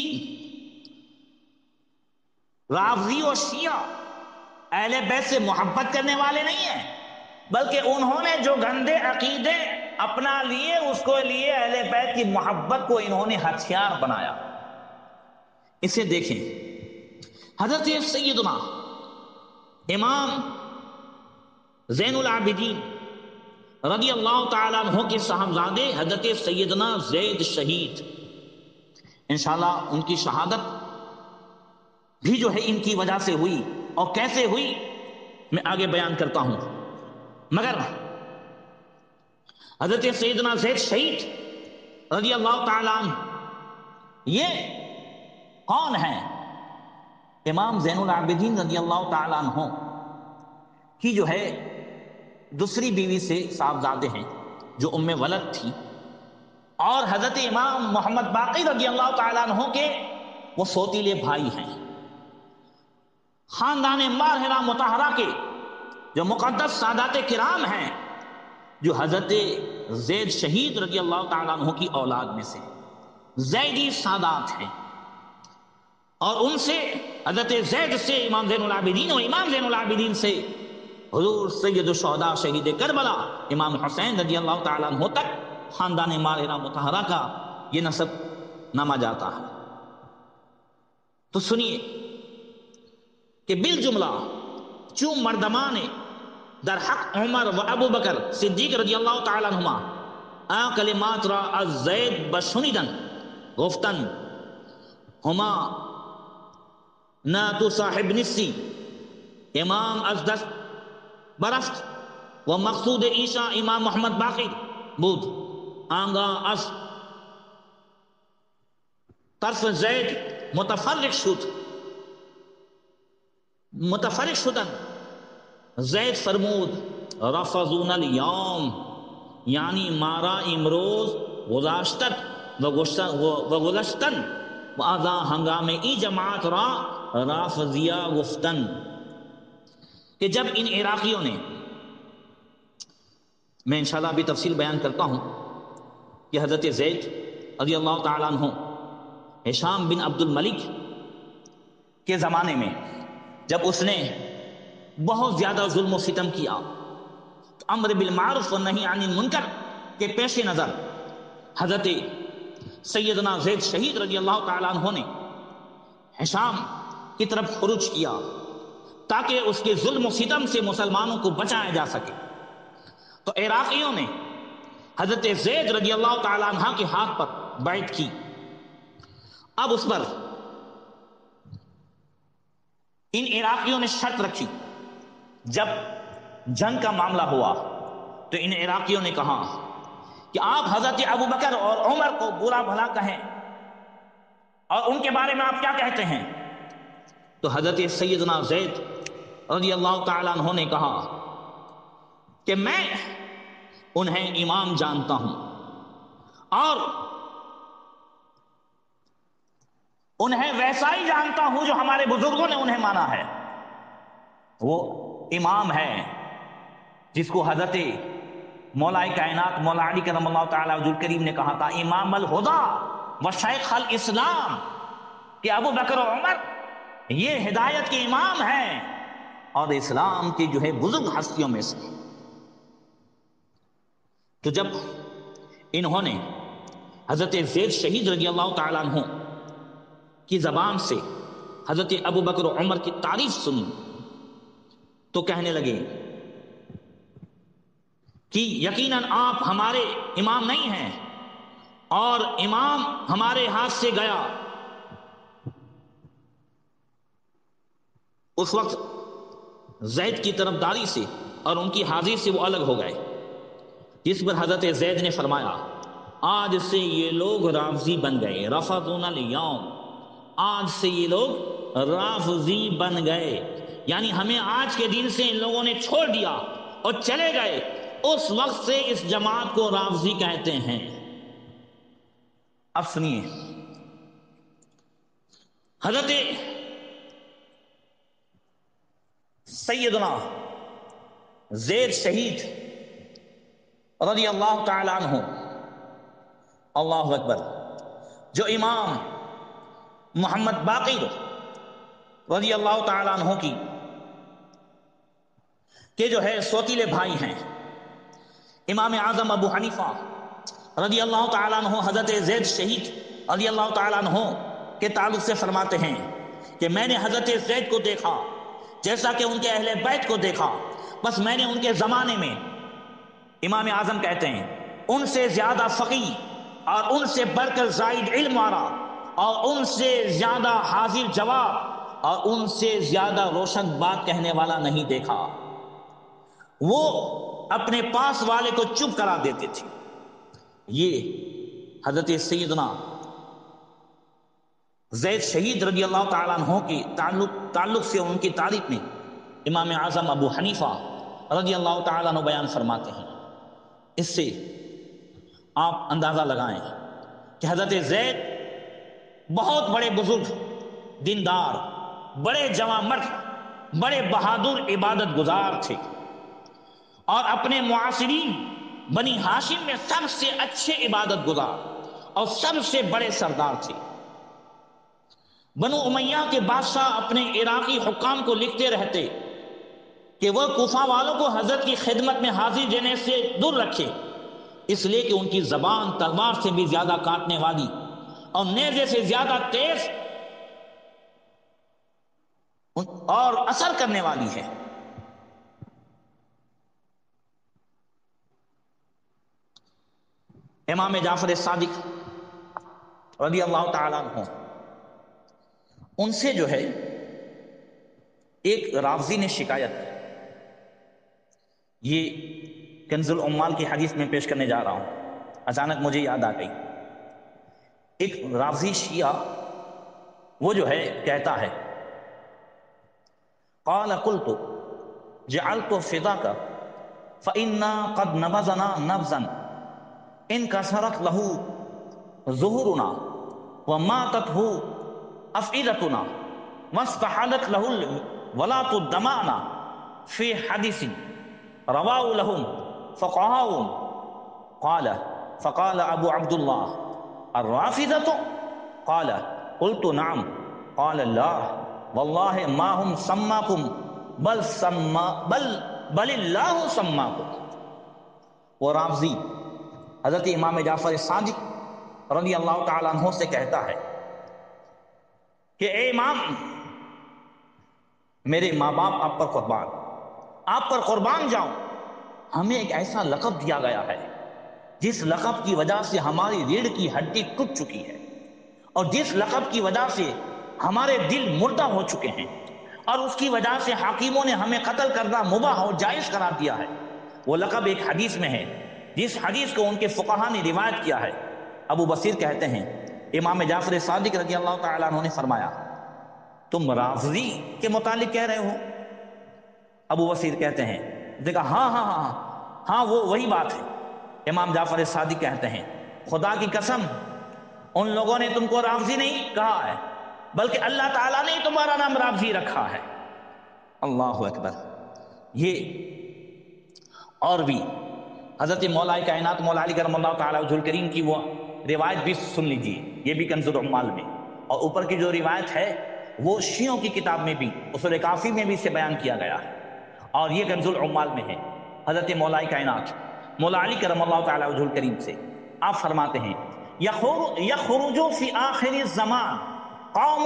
رافضی اور شیعہ اہل بیت سے محبت کرنے والے نہیں ہیں، بلکہ انہوں نے جو گندے عقیدے اپنا لیے اس کو لیے اہل بیت کی محبت کو انہوں نے ہتھیار بنایا۔ اسے دیکھیں، حضرت سیدنا امام زین العابدین رضی اللہ تعالیٰ عنہ کے صاحبزادے حضرت سیدنا زید شہید، انشاءاللہ ان کی شہادت بھی جو ہے ان کی وجہ سے ہوئی، اور کیسے ہوئی میں آگے بیان کرتا ہوں، مگر حضرت سیدنا زید شہید رضی اللہ تعالیٰ عنہ یہ کون ہیں؟ امام زین العابدین رضی اللہ تعالیٰ عنہ کی جو ہے دوسری بیوی سے صاحبزادے ہیں جو ام ولد تھی، اور حضرت امام محمد باقر رضی اللہ تعالیٰ عنہ کے وہ سوتیلے بھائی ہیں۔ خاندان ماہرہ مطہرہ کے جو مقدس سادات کرام ہیں، جو حضرت زید شہید رضی اللہ تعالیٰ عنہ کی اولاد میں سے زیدی سادات ہیں، اور ان سے حضرت زید سے امام زین العابدین، اور امام زین العابدین سے حضور سید الشہداء شہید کربلا امام حسین رضی اللہ تعالیٰ عنہ تک خاندان ماہرہ مطہرہ کا یہ نسب نامہ جاتا ہے۔ تو سنیے کہ بالجملہ چون مردمان در حق عمر و ابو بکر صدیق رضی اللہ تعالیٰ عنہما آن کلمات را از زید بشنیدن گفتن ہما نہ تو صاحب نسی، امام از دست برفت و مقصود عیشا امام محمد باقر بود، آنگا از طرف زید متفرق شدن زید فرمود رفضون الیوم، یعنی مارا امروز گذاشتن و گذشتن و آزا ہنگام ای جماعت را رافضیہ گفتن، کہ جب ان عراقیوں نے، میں انشاءاللہ بھی تفصیل بیان کرتا ہوں کہ حضرت زید رضی اللہ تعالیٰ عنہ ہشام بن عبد الملک کے زمانے میں جب اس نے بہت زیادہ ظلم و ستم کیا، تو امر بالمعروف و نہی عن المنکر کے پیش نظر حضرت سیدنا زید شہید رضی اللہ تعالیٰ عنہ نے ہشام کی طرف خروج کیا تاکہ اس کے ظلم و ستم سے مسلمانوں کو بچایا جا سکے۔ تو عراقیوں نے حضرت زید رضی اللہ تعالیٰ عنہ کے ہاتھ پر بیعت کی۔ اب اس پر ان عراقیوں نے شرط رکھی، جب جنگ کا معاملہ ہوا تو ان عراقیوں نے کہا کہ آپ حضرت ابو بکر اور عمر کو برا بھلا کہیں، اور ان کے بارے میں آپ کیا کہتے ہیں؟ تو حضرت سیدنا زید رضی اللہ تعالیٰ عنہ نے کہا کہ میں انہیں امام جانتا ہوں اور انہیں ویسا ہی جانتا ہوں جو ہمارے بزرگوں نے انہیں مانا ہے۔ وہ امام ہے جس کو حضرت مولا کائنات مولا علی کرم اللہ تعالیٰ وجہ الکریم نے کہا تھا امام الہدا و شیخ الاسلام، کہ ابو بکر و عمر یہ ہدایت کے امام ہیں اور اسلام کی جو ہے بزرگ ہستیوں میں سے۔ تو جب انہوں نے حضرت زید شہید رضی اللہ تعالیٰ عنہ کی زبان سے حضرت ابو بکر و عمر کی تعریف سنی تو کہنے لگے کہ یقیناً آپ ہمارے امام نہیں ہیں، اور امام ہمارے ہاتھ سے گیا اس وقت زید کی طرفداری سے اور ان کی حاضری سے وہ الگ ہو گئے، جس پر حضرت زید نے فرمایا آج سے یہ لوگ رافضی بن گئے، رفضون اليوم، آج سے یہ لوگ رافضی بن گئے، یعنی ہمیں آج کے دن سے ان لوگوں نے چھوڑ دیا اور چلے گئے۔ اس وقت سے اس جماعت کو رافضی کہتے ہیں۔ اب سنیے، حضرت سیدنا زید شہید رضی اللہ تعالی عنہ، اللہ اکبر، جو امام محمد باقر رضی اللہ تعالی عنہ کی کہ جو ہے سوتیلے بھائی ہیں، امام اعظم ابو حنیفہ رضی اللہ تعالیٰ عنہ حضرت زید شہید رضی اللہ تعالیٰ عنہ کے تعلق سے فرماتے ہیں کہ میں نے حضرت زید کو دیکھا جیسا کہ ان کے اہل بیت کو دیکھا، بس میں نے ان کے زمانے میں، امام اعظم کہتے ہیں، ان سے زیادہ فقیہ اور ان سے بڑھ کر زائد علم والا اور ان سے زیادہ حاضر جواب اور ان سے زیادہ روشن بات کہنے والا نہیں دیکھا۔ وہ اپنے پاس والے کو چپ کرا دیتے تھے۔ یہ حضرت سیدنا زید شہید رضی اللہ تعالیٰ عنہ کی تعلق سے ان کی تعریف میں امام اعظم ابو حنیفہ رضی اللہ تعالیٰ عنہ بیان فرماتے ہیں۔ اس سے آپ اندازہ لگائیں کہ حضرت زید بہت بڑے بزرگ، دیندار، بڑے جواں مرد، بڑے بہادر عبادت گزار تھے، اور اپنے معاصرین بنی ہاشم میں سب سے اچھے عبادت گزار اور سب سے بڑے سردار تھے۔ بنو امیہ کے بادشاہ اپنے عراقی حکام کو لکھتے رہتے کہ وہ کوفہ والوں کو حضرت کی خدمت میں حاضر دینے سے دور رکھے، اس لیے کہ ان کی زبان تلوار سے بھی زیادہ کاٹنے والی اور نیزے سے زیادہ تیز اور اثر کرنے والی ہے۔ امام جعفر صادق رضی اللہ تعالیٰ عنہ، ان سے جو ہے ایک رافضی نے شکایت کی، یہ کنز العمال کی حدیث میں پیش کرنے جا رہا ہوں، اچانک مجھے یاد آ گئی۔ ایک رافضی شیعہ وہ جو ہے کہتا ہے قال قلت جعلت فداك فإنا قد نبذنا نبذا انكسرت له ظهورنا وماتته أفئدتنا واستحالت له الولاة دماءنا في حديث رواه لهم فقهاؤهم فقال أبو عبد الله الرافضة؟ قال قلت نعم. قال لا والله ما هم سماكم بل اللہ سماكم. وہ رافضی حضرت امام جعفر صادق رضی اللہ تعالیٰ عنہ سے کہتا ہے کہ اے امام، میرے ماں باپ آپ پر قربان جاؤں، ہمیں ایک ایسا لقب دیا گیا ہے جس لقب کی وجہ سے ہماری ریڑھ کی ہڈی ٹوٹ چکی ہے، اور جس لقب کی وجہ سے ہمارے دل مردہ ہو چکے ہیں، اور اس کی وجہ سے حاکموں نے ہمیں قتل کرنا مباح اور جائز قرار دیا ہے۔ وہ لقب ایک حدیث میں ہے، جس حدیث کو ان کے فقہا نے روایت کیا ہے۔ ابو بصیر کہتے ہیں امام جعفر صادق رضی اللہ تعالیٰ عنہ نے فرمایا تم رافضی کے متعلق کہہ رہے ہو؟ ابو بصیر کہتے ہیں دیکھا ہاں وہ وہی بات ہے۔ امام جعفر صادق کہتے ہیں خدا کی قسم ان لوگوں نے تم کو رافضی نہیں کہا ہے، بلکہ اللہ تعالیٰ نے تمہارا نام رافضی رکھا ہے۔ اللہ اکبر۔ یہ اور بھی حضرت مولا کائنات مولا علی کرم اللہ تعالیٰ وجہ الکریم کی وہ روایت بھی سن لیجیے، یہ بھی کنز العمال میں، اور اوپر کی جو روایت ہے وہ شیعوں کی کتاب میں بھی اصول کافی میں بھی اسے بیان کیا گیا ہے، اور یہ کنز العمال میں ہے۔ حضرت مولا کائنات مولا علی کرم اللہ تعالیٰ وجہ الکریم سے آپ فرماتے ہیں یخرج فی آخر الزمان قوم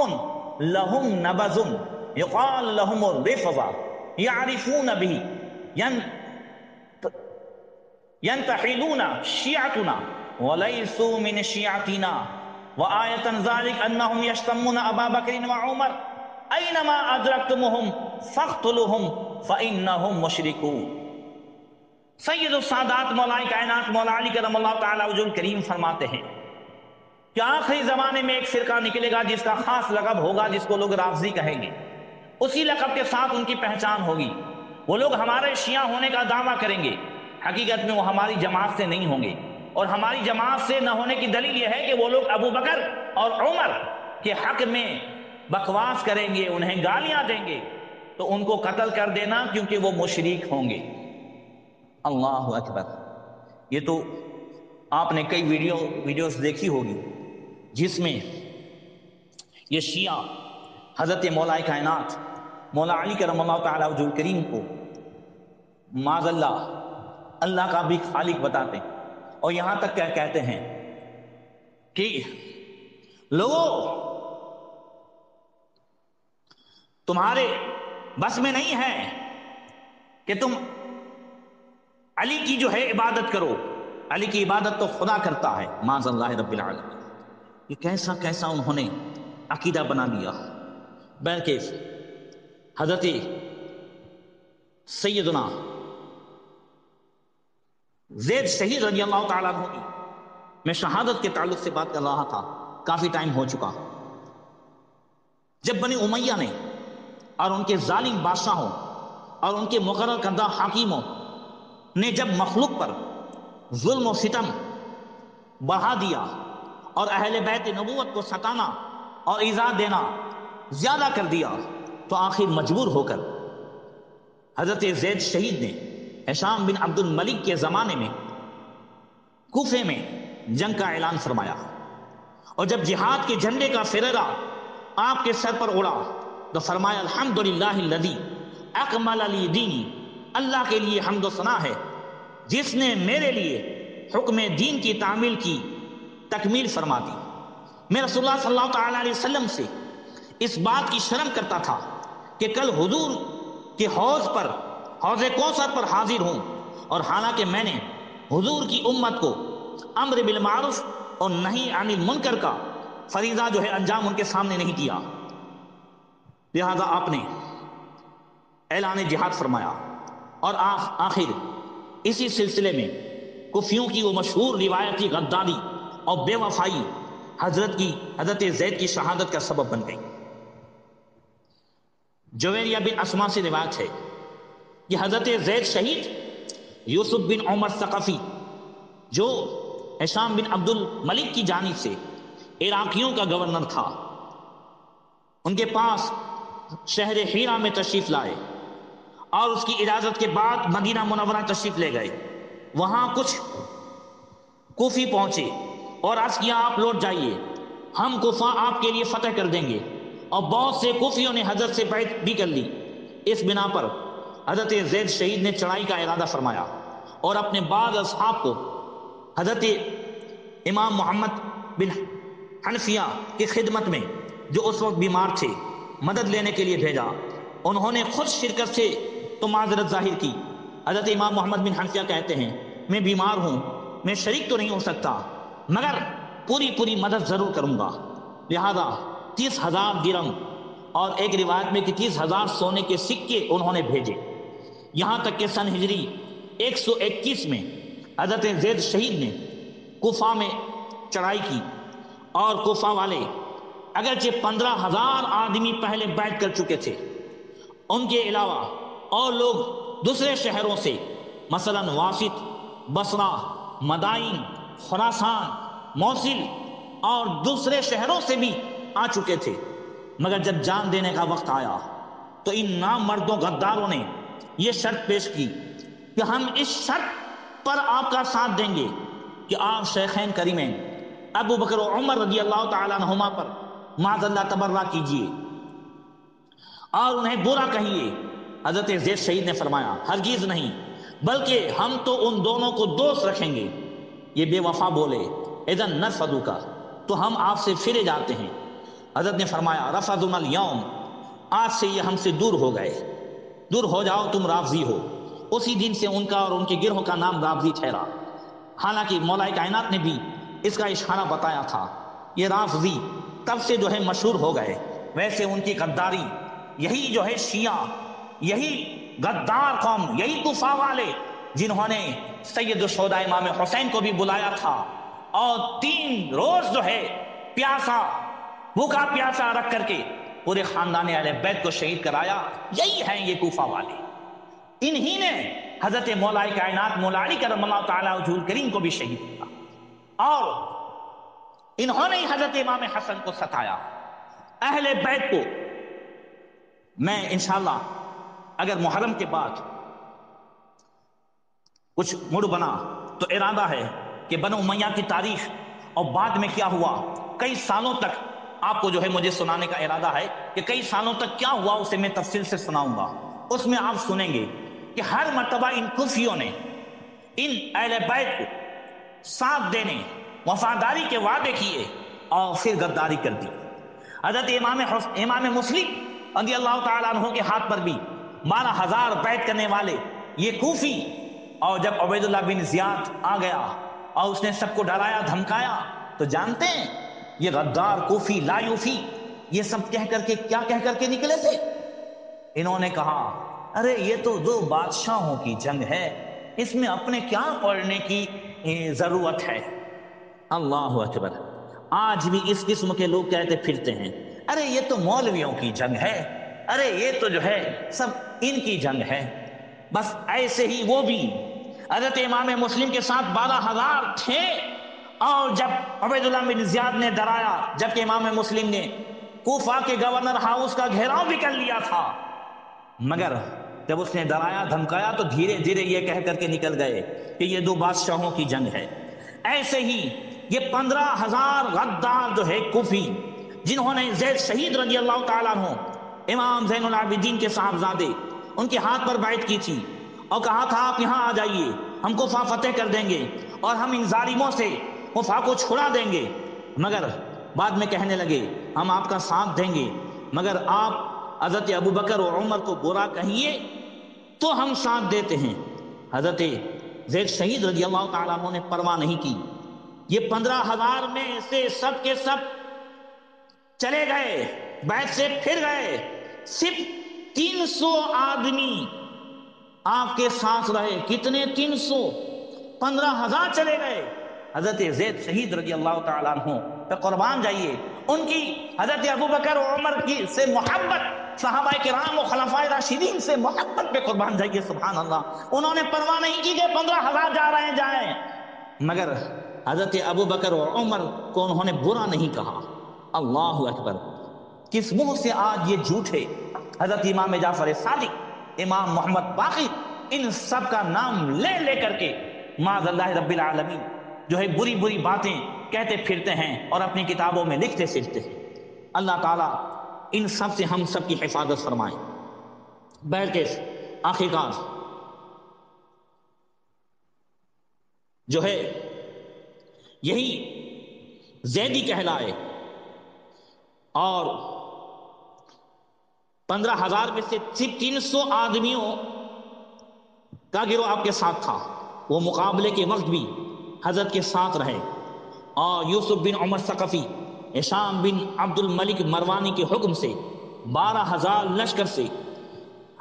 لهم نبذ یقال لهم الرفضہ یعرفون به ينتحلون شیعتنا وليسوا من شیعتنا وآیة ذلك انهم یشتمون ابا بکر وعمر اینما ادرکتموہم فاقتلوہم فإنہم مشرکون۔ سید السادات مولا کائنات مولا علی کرم اللہ تعالی وجہ الکریم فرماتے ہیں کہ آخری زمانے میں ایک فرقہ نکلے گا جس کا خاص لقب ہوگا، جس کو لوگ رافضی کہیں گے، اسی لقب کے ساتھ ان کی پہچان ہوگی۔ وہ لوگ ہمارے شیعہ ہونے کا دعویٰ کریں گے، حقیقت میں وہ ہماری جماعت سے نہیں ہوں گے، اور ہماری جماعت سے نہ ہونے کی دلیل یہ ہے کہ وہ لوگ ابو بکر اور عمر کے حق میں بکواس کریں گے، انہیں گالیاں دیں گے، تو ان کو قتل کر دینا، کیونکہ وہ مشرک ہوں گے۔ اللہ اکبر۔ یہ تو آپ نے کئی ویڈیوز دیکھی ہوگی جس میں یہ شیعہ حضرت مولا کائنات مولا علی کرم اللہ تعالی وجہ الکریم کو معاذ اللہ کا بھی خالق بتاتے ہیں، اور یہاں تک کیا کہتے ہیں کہ لوگوں تمہارے بس میں نہیں ہے کہ تم علی کی جو ہے عبادت کرو، علی کی عبادت تو خدا کرتا ہے، معاذ اللہ رب العالمین۔ یہ کیسا انہوں نے عقیدہ بنا لیا، بلکہ حضرت سیدنا زید شہید رضی اللہ تعالیٰ عنہ کی میں شہادت کے تعلق سے بات کر رہا تھا، کافی ٹائم ہو چکا۔ جب بنی امیہ نے اور ان کے ظالم بادشاہوں اور ان کے مقرر کردہ حاکموں نے جب مخلوق پر ظلم و ستم بڑھا دیا اور اہل بیت نبوت کو ستانا اور ایذا دینا زیادہ کر دیا، تو آخر مجبور ہو کر حضرت زید شہید نے ہشام بن عبد الملک کے زمانے میں کوفے میں جنگ کا اعلان فرمایا، اور جب جہاد کے جھنڈے کا فریرہ آپ کے سر پر اڑا تو فرمایا الحمدللہ الذی اکمل لی دینی، اللہ کے لیے حمد و ثنا ہے جس نے میرے لیے حکم دین کی تعمیل کی تکمیل فرما دی۔ میں رسول اللہ صلی اللہ تعالی علیہ وسلم سے اس بات کی شرم کرتا تھا کہ کل حضور کے حوض کوثر پر حاضر ہوں، اور حالانکہ میں نے حضور کی امت کو امر بالمعروف اور نہی عن المنکر کا فریضہ جو ہے انجام ان کے سامنے نہیں دیا، لہذا آپ نے اعلان جہاد فرمایا، اور آخر اسی سلسلے میں کفیوں کی وہ مشہور روایتی غداری اور بے وفائی حضرت زید کی شہادت کا سبب بن گئی۔ جویریہ بن اسما سے روایت ہے کہ حضرت زید شہید یوسف بن عمر ثقفی، جو ہشام بن عبد الملک کی جانب سے عراقیوں کا گورنر تھا، ان کے پاس شہر حیرہ میں تشریف لائے، اور اس کی اجازت کے بعد مدینہ منورہ تشریف لے گئے۔ وہاں کچھ کوفی پہنچے اور عرض کیا آپ لوٹ جائیے، ہم کوفہ آپ کے لیے فتح کر دیں گے، اور بہت سے کوفیوں نے حضرت سے بیعت بھی کر لی۔ اس بنا پر حضرت زید شہید نے چڑھائی کا ارادہ فرمایا، اور اپنے بعض اصحاب کو حضرت امام محمد بن حنفیہ کی خدمت میں، جو اس وقت بیمار تھے، مدد لینے کے لیے بھیجا۔ انہوں نے خود شرکت سے تو معذرت ظاہر کی۔ حضرت امام محمد بن حنفیہ کہتے ہیں میں بیمار ہوں، میں شریک تو نہیں ہو سکتا، مگر پوری مدد ضرور کروں گا۔ لہذا 30,000 درم اور ایک روایت میں کہ 30,000 سونے کے سکے انہوں نے بھیجے۔ یہاں تک کہ سن ہجری 121 میں حضرت زید شہید نے کوفہ میں چڑھائی کی، اور کوفہ والے اگرچہ 15,000 آدمی پہلے بیعت کر چکے تھے، ان کے علاوہ اور لوگ دوسرے شہروں سے مثلا واسط، بصرہ، مدائن، خراسان، موصل اور دوسرے شہروں سے بھی آ چکے تھے، مگر جب جان دینے کا وقت آیا تو ان نامردوں غداروں نے یہ شرط پیش کی کہ ہم اس شرط پر آپ کا ساتھ دیں گے کہ آپ شیخین کریمین ابو بکر و عمر رضی اللہ تعالیٰ عنہما پر معاذ اللہ تبرہ کیجئے اور انہیں برا کہیے۔ حضرت زید شہید نے فرمایا ہرگز نہیں، بلکہ ہم تو ان دونوں کو دوست رکھیں گے۔ یہ بے وفا بولے اذن نرفضک، تو ہم آپ سے پھرے جاتے ہیں۔ حضرت نے فرمایا رفضنا اليوم، آج سے یہ ہم سے دور ہو گئے، دور ہو جاؤ، تم رافضی ہو۔ اسی دن سے ان کا اور ان کے گروہ کا نام رافضی ٹھہرا، حالانکہ مولا کائنات نے بھی اس کا اشارہ بتایا تھا۔ یہ رافضی تب سے جو ہے مشہور ہو گئے۔ ویسے ان کی غداری یہی جو ہے شیعہ، یہی غدار قوم، یہی کوفہ والے جنہوں نے سید الشہداء امام حسین کو بھی بلایا تھا اور 3 روز جو ہے پیاسا، بھوکا پیاسا رکھ کر کے پورے خاندان اہل بیت کو شہید کرایا، یہی ہیں یہ کوفہ والے۔ انہی نے حضرت مولا کائنات مولا علی کرم اللہ تعالیٰ وجہہ الکریم کو بھی شہید کیا، اور انہوں نے حضرت امام حسن کو ستایا، اہل بیت کو۔ میں انشاءاللہ اگر محرم کے بعد کچھ مڑ بنا تو ارادہ ہے کہ بنو امیہ کی تاریخ اور بعد میں کیا ہوا کئی سالوں تک آپ کو جو ہے مجھے سنانے کا ارادہ ہے کہ کئی سالوں تک کیا ہوا اسے میں تفصیل سے سناؤں گا۔ اس میں آپ سنیں گے کہ ہر مرتبہ ان کوفیوں نے ان اہل بیت کو ساتھ دینے، وفاداری کے وعدے کیے اور پھر غداری کر دی۔ حضرت امام مسلم رضی اللہ تعالیٰ عنہ کے ہاتھ پر بھی 12,000 بیعت کرنے والے یہ کوفی، اور جب عبید اللہ بن زیاد آ گیا اور اس نے سب کو ڈرایا دھمکایا تو جانتے ہیں یہ غدار کوفی لایوفی یہ سب کہہ کر کے کیا کہہ کر کے نکلے تھے؟ انہوں نے کہا ارے یہ تو 2 بادشاہوں کی جنگ ہے، اس میں اپنے کیا پڑھنے کی ضرورت ہے۔ اللہ اکبر۔ آج بھی اس قسم کے لوگ کہتے پھرتے ہیں ارے یہ تو مولویوں کی جنگ ہے، ارے یہ تو جو ہے سب ان کی جنگ ہے۔ بس ایسے ہی وہ بھی حضرت امام مسلم کے ساتھ 12,000 تھے، اور جب عبید اللہ بن زیاد نے ڈرایا، جبکہ امام مسلم نے کوفہ کے گورنر ہاؤس کا گھیراؤ بھی کر لیا تھا، مگر جب اس نے ڈرایا دھمکایا تو دھیرے دھیرے یہ کہہ کر کے نکل گئے کہ یہ 2 بادشاہوں کی جنگ ہے۔ ایسے ہی یہ 15,000 غدار جو ہے کوفی، جنہوں نے زید شہید رضی اللہ تعالیٰ عنہ امام زین العابدین کے صاحبزادے ان کے ہاتھ پر بیعت کی تھی اور کہا تھا آپ یہاں آ جائیے، ہم کوفہ فتح کر دیں گے اور ہم ان ظالموں سے کوفہ کو چھڑا دیں گے، مگر بعد میں کہنے لگے ہم آپ کا ساتھ دیں گے، مگر آپ حضرت ابوبکر اور عمر کو برا کہیے تو ہم ساتھ دیتے ہیں۔ حضرت زید شہید رضی اللہ تعالیٰ عنہ نے پرواہ نہیں کی، یہ 15,000 میں سے سب کے سب چلے گئے، بیعت سے پھر گئے، صرف 300 آدمی آپ کے ساتھ رہے۔ کتنے؟ 300۔ 15,000 چلے گئے۔ حضرت زید شہید رضی اللہ تعالیٰ عنہ پہ قربان جائیے، ان کی حضرت ابوبکر و عمر کی سے محبت، صحابہ کرام و خلفائے راشدین سے محبت پہ قربان جائیے۔ سبحان اللہ، انہوں نے پرواہ نہیں کی کہ 15,000 جا رہے ہیں جائیں، مگر حضرت ابوبکر و عمر کو انہوں نے برا نہیں کہا۔ اللہ اکبر۔ کس منہ سے آج یہ جھوٹے حضرت امام جعفر صادق، امام محمد باقر، ان سب کا نام لے لے کر کے معاذ اللہ رب العالمین جو ہے بری بری باتیں کہتے پھرتے ہیں اور اپنی کتابوں میں لکھتے پھرتے ہیں۔ اللہ تعالیٰ ان سب سے ہم سب کی حفاظت فرمائے۔ بہرکیف آخرکار جو ہے یہی زیدی کہلائے، اور 15,000 میں سے صرف 300 آدمیوں کا گروہ آپ کے ساتھ تھا، وہ مقابلے کے وقت بھی حضرت کے ساتھ رہے، اور یوسف بن عمر ثقفی، ہشام بن عبد الملک مروانی کے حکم سے 12,000 لشکر سے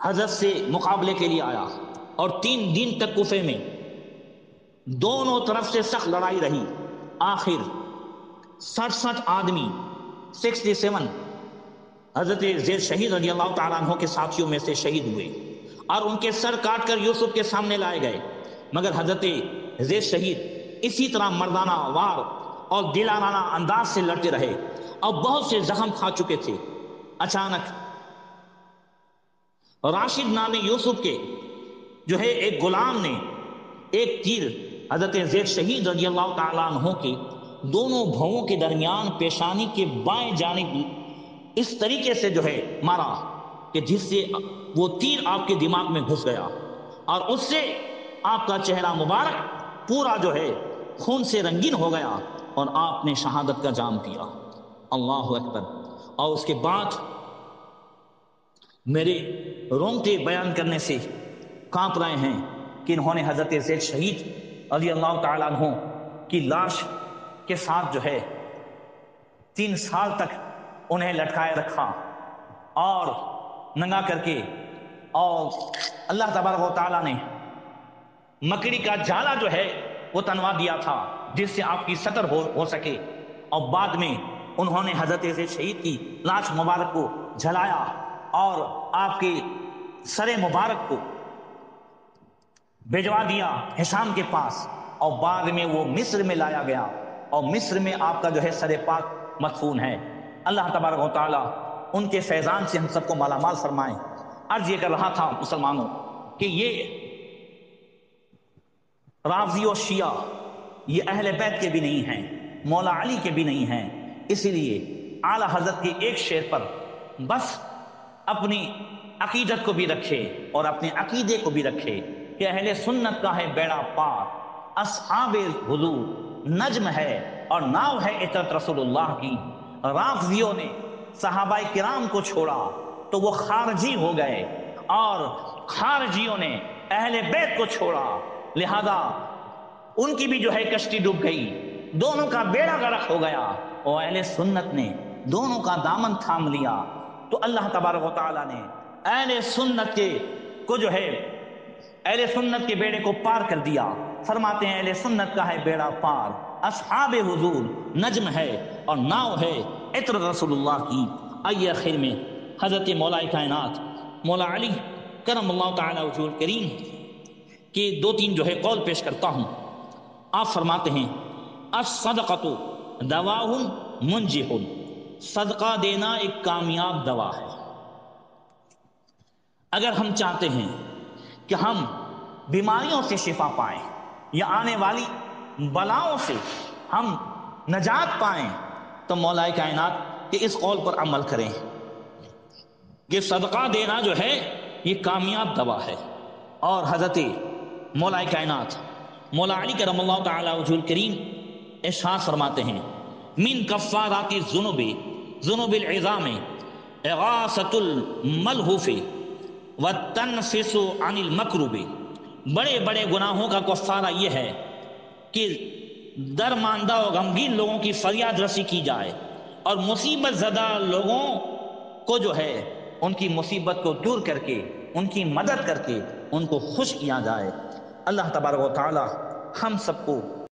حضرت سے مقابلے کے لیے آیا، اور 3 دن تک کوفے میں دونوں طرف سے سخت لڑائی رہی۔ آخر 67 آدمی 67 حضرت زید شہید رضی اللہ تعالیٰ عنہ کے ساتھیوں میں سے شہید ہوئے، اور ان کے سر کاٹ کر یوسف کے سامنے لائے گئے، مگر حضرت زید شہید اسی طرح مردانہ وار اور دلانہ انداز سے لڑتے رہے اور بہت سے زخم کھا چکے تھے۔ اچانک راشد نامی یوسف کے جو ہے ایک غلام نے ایک تیر حضرت زید شہید رضی اللہ تعالیٰ عنہ کے دونوں بھووں کے درمیان پیشانی کے بائیں جانب اس طریقے سے جو ہے مارا کہ جس سے وہ تیر آپ کے دماغ میں گھس گیا، اور اس سے آپ کا چہرہ مبارک پورا جو ہے خون سے رنگین ہو گیا اور آپ نے شہادت کا جام پیا۔ اللہ اکبر۔ اور اس کے بعد میرے رونگٹے بیان کرنے سے کانپ رہے ہیں کہ انہوں نے حضرت زید شہید رضی اللہ تعالیٰ عنہ کی لاش کے ساتھ جو ہے 3 سال تک انہیں لٹکائے رکھا، اور ننگا کر کے، اور اللہ تبارک و تعالیٰ نے مکڑی کا جالا جو ہے وہ تنوا دیا تھا جس سے آپ کی ستر ہو سکے، اور بعد میں انہوں نے حضرت شہید کی لاش مبارک کو جلایا اور آپ کے سر مبارک کو بھیجوا دیا ہشام کے پاس، اور بعد میں وہ مصر میں لایا گیا اور مصر میں آپ کا جو ہے سر پاک مدفون ہے۔ اللہ تبارک و تعالیٰ ان کے فیضان سے ہم سب کو مالا مال فرمائے۔ عرض یہ کر رہا تھا مسلمانوں کہ یہ رافضی و شیعہ یہ اہل بیت کے بھی نہیں ہیں، مولا علی کے بھی نہیں ہیں، اسی لیے اعلی حضرت کے ایک شعر پر بس اپنی عقیدت کو بھی رکھے اور اپنے عقیدے کو بھی رکھے کہ اہل سنت کا ہے بیڑا پار، اصحاب حضور نجم ہے اور ناو ہے عطرت رسول اللہ کی۔ رافضیوں نے صحابہ کرام کو چھوڑا تو وہ خارجی ہو گئے، اور خارجیوں نے اہل بیت کو چھوڑا، لہذا ان کی بھی جو ہے کشتی ڈوب گئی، دونوں کا بیڑا غرق ہو گیا، اور اہل سنت نے دونوں کا دامن تھام لیا۔ تو اللہ تبارک و تعالیٰ نے اہل سنت کے کو جو ہے اہل سنت کے بیڑے کو پار کر دیا۔ فرماتے ہیں اہل سنت کا ہے بیڑا پار، اصحاب حضور نجم ہے اور ناؤ ہے عطر رسول اللہ کی۔ آئیے آخر میں حضرت مولا کائنات مولا علی کرم اللہ تعالی وجہہ الکریم کہ دو تین جو ہے قول پیش کرتا ہوں۔ آپ فرماتے ہیں الصدقۃ دواء منجح، صدقہ دینا ایک کامیاب دوا ہے۔ اگر ہم چاہتے ہیں کہ ہم بیماریوں سے شفا پائیں یا آنے والی بلاؤں سے ہم نجات پائیں تو مولا کائنات کے اس قول پر عمل کریں کہ صدقہ دینا جو ہے یہ کامیاب دوا ہے۔ اور حضرت مولا کائنات مولا علی کرم اللہ تعالی وجہہ الکریم ارشاد فرماتے ہیں من کفارات الذنوب ذنوب العظام اغاثۃ الملہوف والتنفس عن المکروب، بڑے بڑے گناہوں کا کفارہ یہ ہے کہ درماندہ و غمگین لوگوں کی فریاد رسی کی جائے اور مصیبت زدہ لوگوں کو جو ہے ان کی مصیبت کو دور کر کے ان کی مدد کر کے ان کو خوش کیا جائے۔ اللہ تبارک و تعالی ہم سب کو